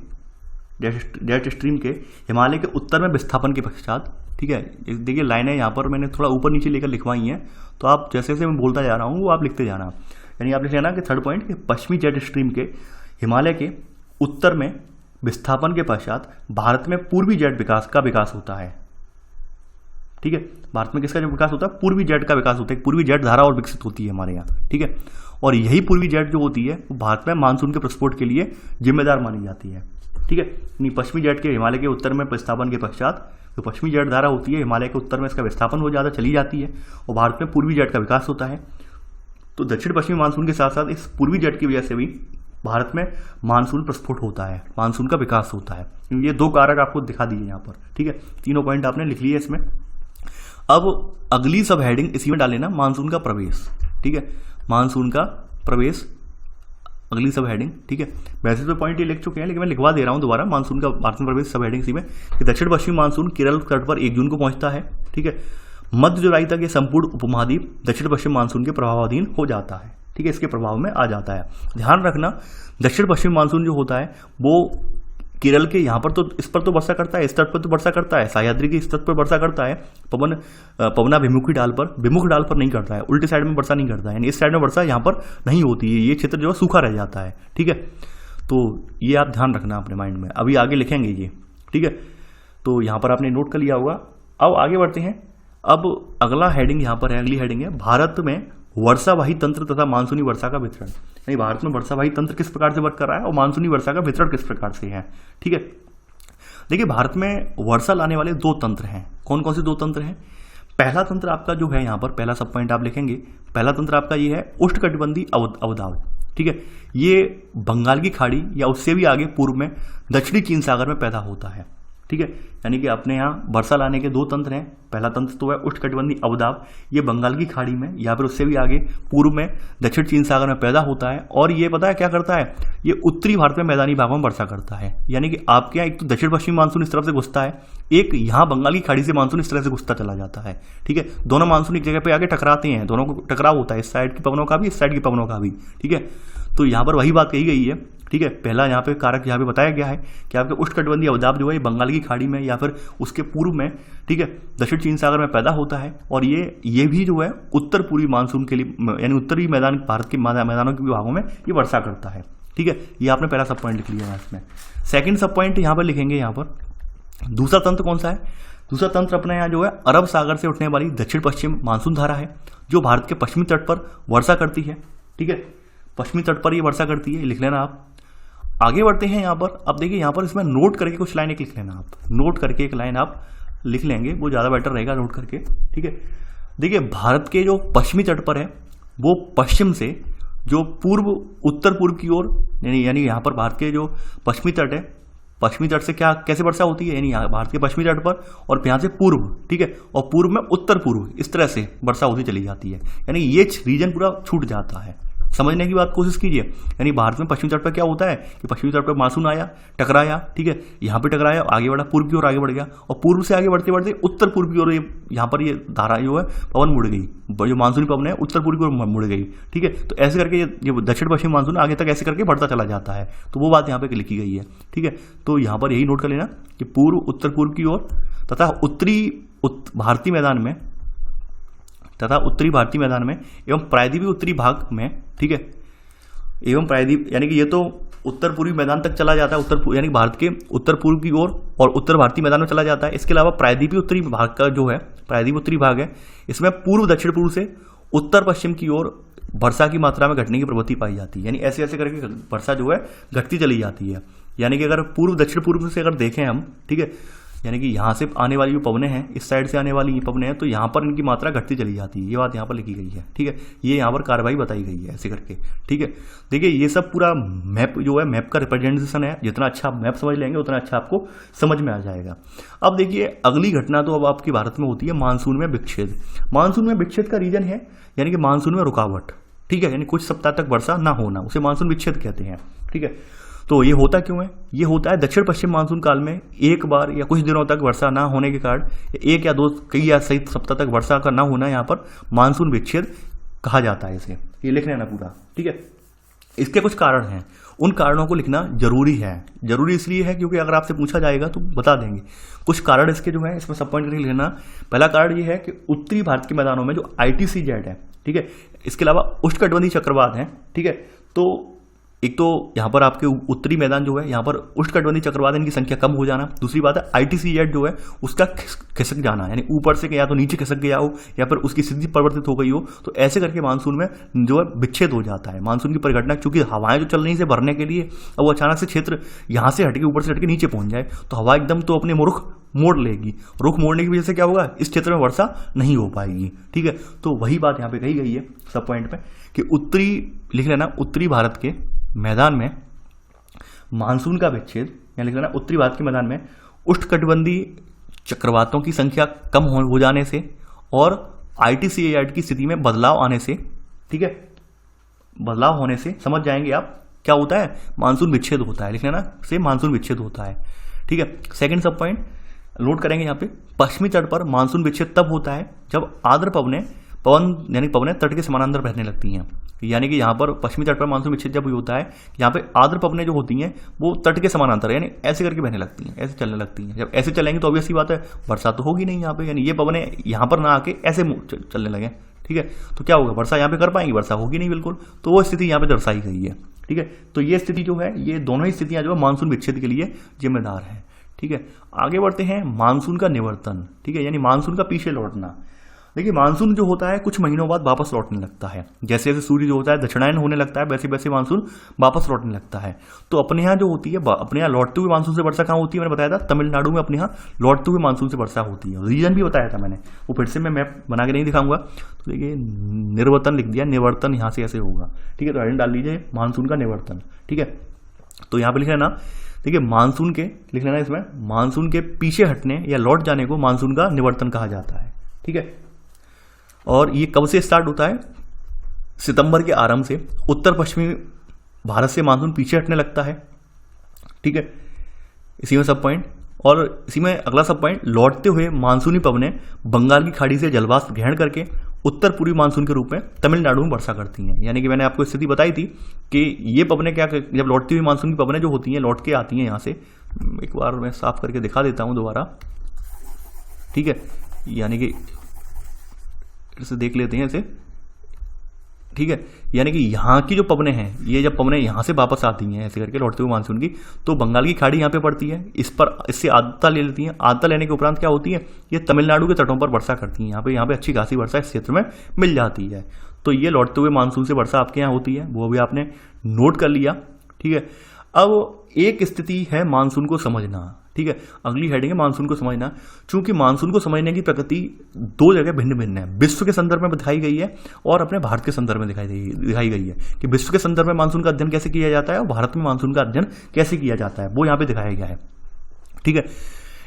जेट स्ट्रीम के हिमालय के उत्तर में विस्थापन के पश्चात, ठीक है, देखिए लाइनें यहाँ पर मैंने थोड़ा ऊपर नीचे लेकर लिखवाई हैं, तो आप जैसे जैसे मैं बोलता जा रहा हूँ वो आप लिखते जाना। यानी आप लिख लेना कि थर्ड पॉइंट कि पश्चिमी जेट स्ट्रीम के हिमालय के उत्तर में विस्थापन के पश्चात भारत में पूर्वी जेट विकास होता है। ठीक है, भारत में किसका जो विकास होता है, पूर्वी जेट का विकास होता है, पूर्वी जेट धारा और विकसित होती है हमारे यहाँ। ठीक है, और यही पूर्वी जेट जो होती है वो भारत में मानसून के प्रस्फोट के लिए जिम्मेदार मानी जाती है। ठीक है, यानी पश्चिमी जेट के हिमालय के उत्तर में विस्थापन के पश्चात जो पश्चिमी जेट धारा होती है हिमालय के उत्तर में इसका विस्थापन हो जाता चली जाती है और भारत में पूर्वी जेट का विकास होता है। तो दक्षिण पश्चिमी मानसून के साथ साथ इस पूर्वी जेट की वजह से भी भारत में मानसून प्रस्फोट होता है, मानसून का विकास होता है। ये 2 कारक आपको दिखा दिए यहाँ पर। ठीक है, तीनों पॉइंट आपने लिख लिए इसमें। अब अगली सब हेडिंग इसी में डाल लेना, मानसून का प्रवेश। ठीक है, मानसून का प्रवेश अगली सब हेडिंग। ठीक है, वैसे तो पॉइंट ये लिख चुके हैं लेकिन मैं लिखवा दे रहा हूं दोबारा, मानसून का मानसून प्रवेश सब हेडिंग इसी में कि दक्षिण पश्चिमी मानसून केरल तट पर 1 जून को पहुंचता है। ठीक है, मध्य जुलाई तक ये संपूर्ण उपमहाद्वीप दक्षिण पश्चिम मानसून के प्रभावाधीन हो जाता है। ठीक है, इसके प्रभाव में आ जाता है। ध्यान रखना, दक्षिण पश्चिम मानसून जो होता है वो केरल के यहाँ पर तो इस पर तो वर्षा करता है, इस तट पर तो वर्षा करता है, सह्याद्री के इस तट पर वर्षा करता है, पवनाभिमुखी डाल पर, विमुख डाल पर नहीं करता है, उल्टे साइड में वर्षा नहीं करता है, यानी इस साइड में वर्षा यहाँ पर नहीं होती है, ये क्षेत्र जो है सूखा रह जाता है। ठीक है, तो ये आप ध्यान रखना अपने माइंड में, अभी आगे लिखेंगे ये। ठीक है, तो यहाँ पर आपने नोट कर लिया होगा। अब आगे बढ़ते हैं। अब अगला हेडिंग यहाँ पर है, अगली हेडिंग है भारत में वर्षावाही तंत्र तथा मानसूनी वर्षा का वितरण। यानी भारत में वर्षावाही तंत्र किस प्रकार से वर्क कर रहा है और मानसूनी वर्षा का वितरण किस प्रकार से है। ठीक है, देखिए भारत में वर्षा लाने वाले 2 तंत्र हैं। कौन कौन से 2 तंत्र हैं? पहला तंत्र आपका जो है यहाँ पर, पहला सब पॉइंट आप लिखेंगे, पहला तंत्र आपका ये है उष्णकटिबंधीय अवदाब। ठीक है, ये बंगाल की खाड़ी या उससे भी आगे पूर्व में दक्षिणी चीन सागर में पैदा होता है। ठीक है, यानी कि अपने यहाँ वर्षा लाने के 2 तंत्र हैं। पहला तंत्र तो है उष्णकटिबंधीय अवदाब, ये बंगाल की खाड़ी में या फिर उससे भी आगे पूर्व में दक्षिण चीन सागर में पैदा होता है और ये पता है क्या करता है, ये उत्तरी भारत में मैदानी भागों में वर्षा करता है। यानी कि आपके यहाँ एक तो दक्षिण पश्चिमी मानसून इस तरफ से घुसता है, एक यहाँ बंगाल की खाड़ी से मानसून इस तरह से घुसता चला जाता है। ठीक है, दोनों मानसून एक जगह पे आगे टकराते हैं, दोनों को टकराव होता है, इस साइड की पवनों का भी, इस साइड की पवनों का भी। ठीक है, तो यहाँ पर वही बात कही गई है। ठीक है, पहला यहाँ पे कारक यहाँ पे बताया गया है कि आपके उष्णकटिबंधीय अवदाब जो है बंगाल की खाड़ी में या फिर उसके पूर्व में, ठीक है, दक्षिण चीन सागर में पैदा होता है और ये भी जो है उत्तर पूर्वी मानसून के लिए, यानी उत्तरी मैदान भारत के मैदानों के भागों में ये वर्षा करता है। ठीक है, ये आपने पहला सब पॉइंट लिख लिया है इसमें। सेकंड सब पॉइंट यहाँ पर लिखेंगे, यहाँ पर दूसरा तंत्र कौन सा है? दूसरा तंत्र अपने यहाँ जो है अरब सागर से उठने वाली दक्षिण पश्चिम मानसून धारा है जो भारत के पश्चिमी तट पर वर्षा करती है। ठीक है, पश्चिमी तट पर ये वर्षा करती है, लिख लेना आप। आगे बढ़ते हैं यहाँ पर। अब देखिए यहाँ पर इसमें नोट करके कुछ लाइन एक लिख लेना आप, नोट करके एक लाइन आप लिख लेंगे, वो ज़्यादा बेटर रहेगा नोट करके। ठीक है, देखिए भारत के जो पश्चिमी तट पर है वो पश्चिम से जो पूर्व उत्तर पूर्व की ओर, यानी यहाँ पर भारत के जो पश्चिमी तट है, पश्चिमी तट से क्या कैसे वर्षा होती है, यानी यहाँ भारत के पश्चिमी तट पर और यहाँ से पूर्व, ठीक है, और पूर्व में उत्तर पूर्व, इस तरह से वर्षा होती चली जाती है। यानी ये रीजन पूरा छूट जाता है। समझने की बात कोशिश कीजिए। यानी भारत में पश्चिमी तट पर क्या होता है कि पश्चिमी तट पर मानसून आया, टकराया, ठीक है, यहाँ पे टकराया, आगे बढ़ा, पूर्व की ओर आगे बढ़ गया और पूर्व से आगे बढ़ते बढ़ते उत्तर पूर्व की ओर यहाँ पर ये धारा जो है पवन मुड़ गई, जो मानसूनी पवन है उत्तर पूर्व की ओर मुड़ गई। ठीक है, तो ऐसे करके ये दक्षिण पश्चिम मानसून आगे तक ऐसे करके बढ़ता चला जाता है। तो वो बात यहाँ पे लिखी गई है। ठीक है, तो यहाँ पर यही नोट कर लेना कि पूर्व उत्तर पूर्व की ओर तथा उत्तरी भारतीय मैदान में एवं प्रायद्वीपीय उत्तरी भाग में, ठीक है, एवं प्रायद्वीप, यानी कि ये तो उत्तर पूर्वी मैदान तक चला जाता है, यानी भारत के उत्तर पूर्व की ओर और उत्तर भारतीय मैदान में चला जाता है। इसके अलावा प्रायद्वीपीय उत्तरी भाग का जो है, प्रायद्वीपीय उत्तरी भाग है, इसमें पूर्व दक्षिण पूर्व से उत्तर पश्चिम की ओर वर्षा की मात्रा में घटने की प्रवृत्ति पाई जाती है। यानी ऐसे ऐसे करके वर्षा जो है घटती चली जाती है। यानी कि अगर पूर्व दक्षिण पूर्व से अगर देखें हम, ठीक है, यानी कि यहाँ से आने वाली जो पवनें हैं, इस साइड से आने वाली ये पवनें हैं, तो यहाँ पर इनकी मात्रा घटती चली जाती है। ये बात यहाँ पर लिखी गई है, ठीक है। ये यहाँ पर कार्रवाई बताई गई है ऐसे करके, ठीक है। देखिए ये सब पूरा मैप जो है, मैप का रिप्रेजेंटेशन है। जितना अच्छा आप मैप समझ लेंगे उतना अच्छा आपको समझ में आ जाएगा। अब देखिए अगली घटना तो अब आपकी भारत में होती है मानसून में विक्षेद। मानसून में विक्षेद का रीजन है यानी कि मानसून में रुकावट, ठीक है, यानी कुछ सप्ताह तक वर्षा ना होना, उसे मानसून विक्षेद कहते हैं, ठीक है। तो ये होता क्यों है? ये होता है दक्षिण पश्चिम मानसून काल में एक बार या कुछ दिनों तक वर्षा ना होने के कारण, एक या दो, कई या सही सप्ताह तक वर्षा का ना होना, यहाँ पर मानसून विक्षेद कहा जाता है इसे। ये लिख लेना पूरा, ठीक है। इसके कुछ कारण हैं, उन कारणों को लिखना जरूरी है। जरूरी इसलिए है क्योंकि अगर आपसे पूछा जाएगा तो बता देंगे। कुछ कारण इसके जो है, इसमें सब पॉइंट करके लेना। पहला कारण ये है कि उत्तरी भारत के मैदानों में जो ITCZ है, ठीक है, इसके अलावा उष्णकटिबंधीय चक्रवात है, ठीक है। तो एक तो यहाँ पर आपके उत्तरी मैदान जो है, यहाँ पर उष्णकटिबंधीय चक्रवात इनकी संख्या कम हो जाना। दूसरी बात है ITCZ जो है उसका खिसक जाना, यानी ऊपर से या तो नीचे खिसक गया हो या फिर उसकी स्थिति परिवर्तित हो गई हो, तो ऐसे करके मानसून में जो है विच्छेद हो जाता है। मानसून की परिघटना, चूंकि हवाएं जो चल रही से भरने के लिए, अब वो अचानक से क्षेत्र यहाँ से हटके ऊपर से हटके नीचे पहुंच जाए तो हवा एकदम तो अपने रुख मोड़ लेगी। रुख मोड़ने की वजह से क्या होगा, इस क्षेत्र में वर्षा नहीं हो पाएगी, ठीक है। तो वही बात यहाँ पे कही गई है सब पॉइंट पे कि उत्तरी, लिख लेना, उत्तरी भारत के मैदान में मानसून का विच्छेद, या लिख लेना उत्तरी भारत के मैदान में उष्णकटिबंधीय चक्रवातों की संख्या कम हो जाने से और ITCZ की स्थिति में बदलाव आने से, ठीक है, बदलाव होने से समझ जाएंगे आप क्या होता है, मानसून विच्छेद होता है। लिख लेना से मानसून विच्छेद होता है, ठीक है। सेकंड सब पॉइंट नोट करेंगे यहाँ पे, पश्चिमी तट पर मानसून विच्छेद तब होता है जब आर्द्र पवन यानी पवनें तट के समानांतर बहने लगती हैं। यानी कि यहाँ पर पश्चिमी तट पर मानसून विच्छेद जब होता है, यहाँ पे आर्द्र पवनें जो होती हैं वो तट के समानांतर यानी ऐसे करके बहने लगती हैं, ऐसे चलने लगती हैं। जब ऐसे चलेंगे तो ऑब्वियस सी बात है वर्षा तो होगी नहीं यहाँ पे, यानी ये पवनें यहाँ पर ना आके ऐसे चलने लगे, ठीक है। तो क्या होगा, वर्षा यहाँ पे कर पाएंगी, वर्षा होगी नहीं बिल्कुल। तो वो स्थिति यहाँ पे दर्शाई गई है, ठीक है। तो ये स्थिति जो है, ये दोनों ही स्थितियां जो है मानसून विच्छेद के लिए जिम्मेदार है, ठीक है। आगे बढ़ते हैं, मानसून का निवर्तन, ठीक है, यानी मानसून का पीछे लौटना। देखिए मानसून जो होता है कुछ महीनों बाद वापस लौटने लगता है। जैसे जैसे सूर्य जो होता है दक्षिणायन होने लगता है, वैसे वैसे मानसून वापस लौटने लगता है। तो अपने यहाँ जो होती है, अपने यहाँ लौटते हुए मानसून से वर्षा कहाँ होती है, मैंने बताया था तमिलनाडु में अपने यहाँ लौटते हुए मानसून से वर्षा होती है। रीजन भी बताया था मैंने, वो फिर से मैं मैप बना के नहीं दिखाऊंगा। तो देखिए निर्वर्तन लिख दिया, निवर्तन यहाँ से ऐसे होगा, ठीक है। तो हेडिंग डाल लीजिए मानसून का निवर्तन, ठीक है। तो यहाँ पे लिख लेना, देखिए मानसून के, लिख लेना इसमें, मानसून के पीछे हटने या लौट जाने को मानसून का निवर्तन कहा जाता है, ठीक है। और ये कब से स्टार्ट होता है, सितंबर के आरंभ से उत्तर पश्चिमी भारत से मानसून पीछे हटने लगता है, ठीक है। इसी में सब पॉइंट, और इसी में अगला सब पॉइंट, लौटते हुए मानसूनी पवनें बंगाल की खाड़ी से जलवाष्प ग्रहण करके उत्तर पूर्वी मानसून के रूप में तमिलनाडु में वर्षा करती हैं। यानी कि मैंने आपको स्थिति बताई थी कि ये पवनें क्या, जब लौटती हुई मानसून की पवनें जो होती हैं लौट के आती हैं यहाँ से, एक बार मैं साफ करके दिखा देता हूँ दोबारा, ठीक है। यानी कि इसे देख लेते हैं इसे, ठीक है। यानी कि यहाँ की जो पवनें हैं, ये जब पवनें यहाँ से वापस आती हैं ऐसे करके लौटते हुए मानसून की, तो बंगाल की खाड़ी यहाँ पे पड़ती है, इस पर इससे आर्द्रता ले लेती हैं। आर्द्रता लेने के उपरांत क्या होती है, ये तमिलनाडु के तटों पर वर्षा करती हैं। यहाँ पे अच्छी खासी वर्षा इस क्षेत्र में मिल जाती है। तो ये लौटते हुए मानसून से वर्षा आपके यहाँ होती है, वो भी आपने नोट कर लिया, ठीक है। अब एक स्थिति है मानसून को समझना, ठीक है। अगली हेडिंग है मानसून को समझना। चूंकि मानसून को समझने की प्रकृति दो जगह भिन्न भिन्न है, विश्व के संदर्भ में दिखाई गई है और अपने भारत के संदर्भ में दिखाई गई है कि विश्व के संदर्भ में मानसून का अध्ययन कैसे किया जाता है और भारत में मानसून का अध्ययन कैसे किया जाता है, वो यहाँ पे दिखाया गया है, ठीक है।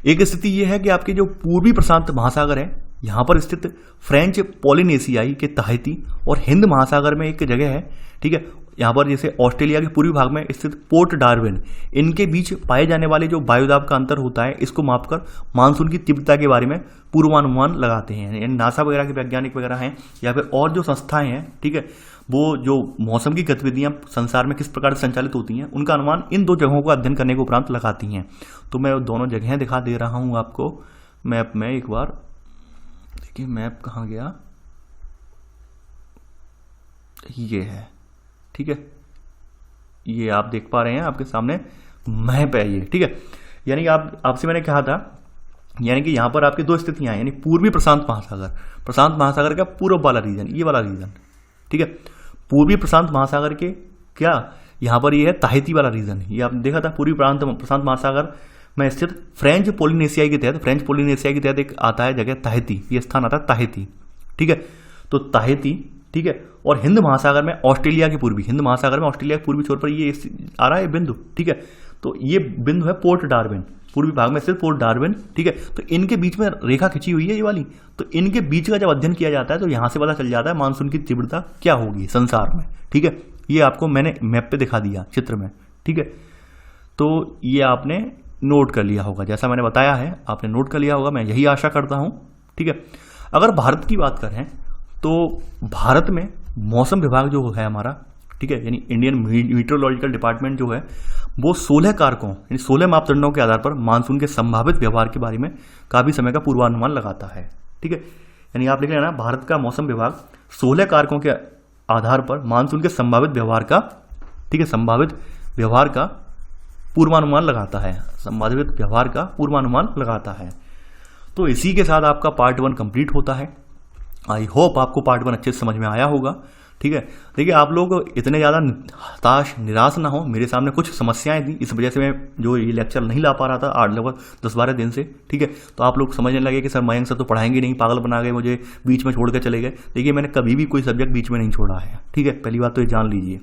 एक स्थिति यह है कि आपके जो पूर्वी प्रशांत महासागर है, यहाँ पर स्थित फ्रेंच पॉलिनेशियाई के तहती और हिंद महासागर में एक जगह है, ठीक है। यहाँ पर जैसे ऑस्ट्रेलिया के पूर्वी भाग में स्थित पोर्ट डार्विन, इनके बीच पाए जाने वाले जो वायुदाब का अंतर होता है, इसको मापकर मानसून की तीव्रता के बारे में पूर्वानुमान लगाते हैं। यानी नासा वगैरह के वैज्ञानिक वगैरह हैं या फिर और जो संस्थाएं हैं, ठीक है, वो जो मौसम की गतिविधियां संसार में किस प्रकार से संचालित होती हैं, उनका अनुमान इन दो जगहों का अध्ययन करने के उपरांत लगाती हैं। तो मैं दोनों जगहें दिखा दे रहा हूँ आपको मैप में। एक बार देखिए मैप कहाँ गया, ये है, ठीक है। ये आप देख पा रहे हैं आपके सामने मैप है ये, ठीक है। यानी कि आपसे मैंने कहा था, यानी कि यहाँ पर आपकी दो स्थितियां हैं, यानी पूर्वी प्रशांत महासागर का पूर्व वाला रीजन, ये वाला रीजन, ठीक है। पूर्वी प्रशांत महासागर के क्या यहाँ पर ये है ताहिती वाला रीजन, ये आपने देखा था पूर्वी प्रशांत महासागर में स्थित फ्रेंच पोलिनेशिया के तहत एक आता है जगह ताहिती, ये स्थान आता है ताहिती, ठीक है। तो ताहिती, ठीक है, और हिंद महासागर में ऑस्ट्रेलिया के पूर्वी छोर पर ये आ रहा है बिंदु, ठीक है। तो ये बिंदु है पोर्ट डार्विन, पूर्वी भाग में स्थित पोर्ट डार्विन, ठीक है। तो इनके बीच में रेखा खिंची हुई है ये वाली, तो इनके बीच का जब अध्ययन किया जाता है तो यहां से पता चल जाता है मानसून की तीव्रता क्या होगी संसार में, ठीक है। ये आपको मैंने मैप पे दिखा दिया चित्र में, ठीक है। तो ये आपने नोट कर लिया होगा, जैसा मैंने बताया है आपने नोट कर लिया होगा, मैं यही आशा करता हूं, ठीक है। अगर भारत की बात करें तो भारत में मौसम विभाग जो है हमारा, ठीक है, यानी इंडियन मीटरोलॉजिकल डिपार्टमेंट जो है वो 16 कारकों यानी 16 मापदंडों के आधार पर मानसून के संभावित व्यवहार के बारे में काफी समय का पूर्वानुमान लगाता है, ठीक है। यानी आप लिख लेना भारत का मौसम विभाग 16 कारकों के आधार पर मानसून के संभावित व्यवहार का, ठीक है, संभावित व्यवहार का पूर्वानुमान लगाता है। तो इसी के साथ आपका पार्ट 1 कंप्लीट होता है। आई होप आपको पार्ट 1 अच्छे से समझ में आया होगा, ठीक है। देखिए आप लोग इतने ज़्यादा हताश निराश ना हो, मेरे सामने कुछ समस्याएं थी, इस वजह से मैं जो ये लेक्चर नहीं ला पा रहा था 10-12 दिन से, ठीक है। तो आप लोग समझने लगे कि सर मयंक सर तो पढ़ाएंगे नहीं, पागल बना गए, मुझे बीच में छोड़ कर चले गए। देखिए मैंने कभी भी कोई सब्जेक्ट बीच में नहीं छोड़ा है, ठीक है, पहली बात तो ये जान लीजिए,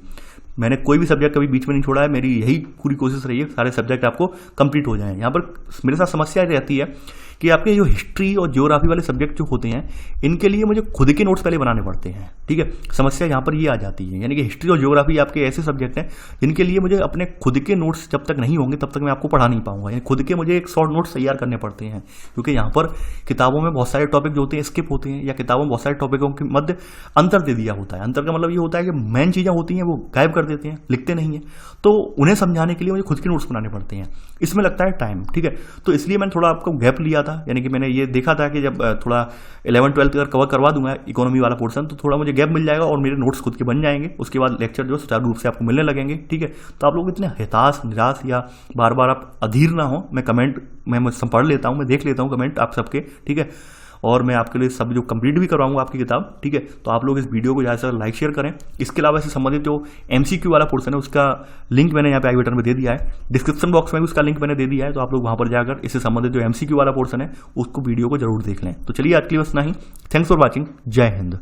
मैंने कोई भी सब्जेक्ट कभी बीच में नहीं छोड़ा है। मेरी यही पूरी कोशिश रही है सारे सब्जेक्ट आपको कंप्लीट हो जाएं। यहाँ पर मेरे साथ समस्या रहती है कि आपके जो हिस्ट्री और ज्योग्राफी वाले सब्जेक्ट जो होते हैं इनके लिए मुझे खुद के नोट्स पहले बनाने पड़ते हैं, ठीक है। समस्या यहाँ पर ये आ जाती है, यानी कि हिस्ट्री और ज्योग्राफी आपके ऐसे सब्जेक्ट हैं जिनके लिए मुझे अपने खुद के नोट्स जब तक नहीं होंगे तब तक मैं आपको पढ़ा नहीं पाऊंगा, यानी खुद के मुझे एक शॉर्ट नोट्स तैयार करने पड़ते हैं, क्योंकि यहाँ पर किताबों में बहुत सारे टॉपिक जो होते हैं स्किप होते हैं, या किताबों में बहुत सारे टॉपिकों के मध्य अंतर दे दिया होता है। अंतर का मतलब ये होता है कि मेन चीज़ें होती हैं वो गायब कर देते हैं, लिखते नहीं है, तो उन्हें समझाने के लिए मुझे खुद के नोट्स बनाने पड़ते हैं, इसमें लगता है टाइम, ठीक है। तो इसलिए मैंने थोड़ा आपको गैप लिया था, यानी कि मैंने ये देखा था कि जब थोड़ा 11-12 अगर कवर करवा दूंगा इकोनॉमी वाला पोर्शन तो थोड़ा मुझे गैप मिल जाएगा और मेरे नोट्स खुद के बन जाएंगे, उसके बाद लेक्चर जो सुचारू रूप से आपको मिलने लगेंगे, ठीक है। तो आप लोग इतने हताश निराश या बार बार आप अधीर ना हो, मैं कमेंट मैं पढ़ लेता हूँ, मैं देख लेता हूँ कमेंट आप सबके, ठीक है, और मैं आपके लिए सब जो कंप्लीट भी करवाऊंगा आपकी किताब, ठीक है। तो आप लोग इस वीडियो को ज़्यादा से ज़्यादा लाइक शेयर करें। इसके अलावा इससे संबंधित जो MCQ वाला पोर्शन है उसका लिंक मैंने यहाँ पे आई बटन में दे दिया है, डिस्क्रिप्शन बॉक्स में भी उसका लिंक मैंने दे दिया है, तो आप लोग वहाँ पर जाकर इससे संबंधित जो MCQ वाला पोर्शन है उसको वीडियो को जरूर देख लें। तो चलिए आज के लिए बस इतना ही। Thanks for watching. जय हिंद।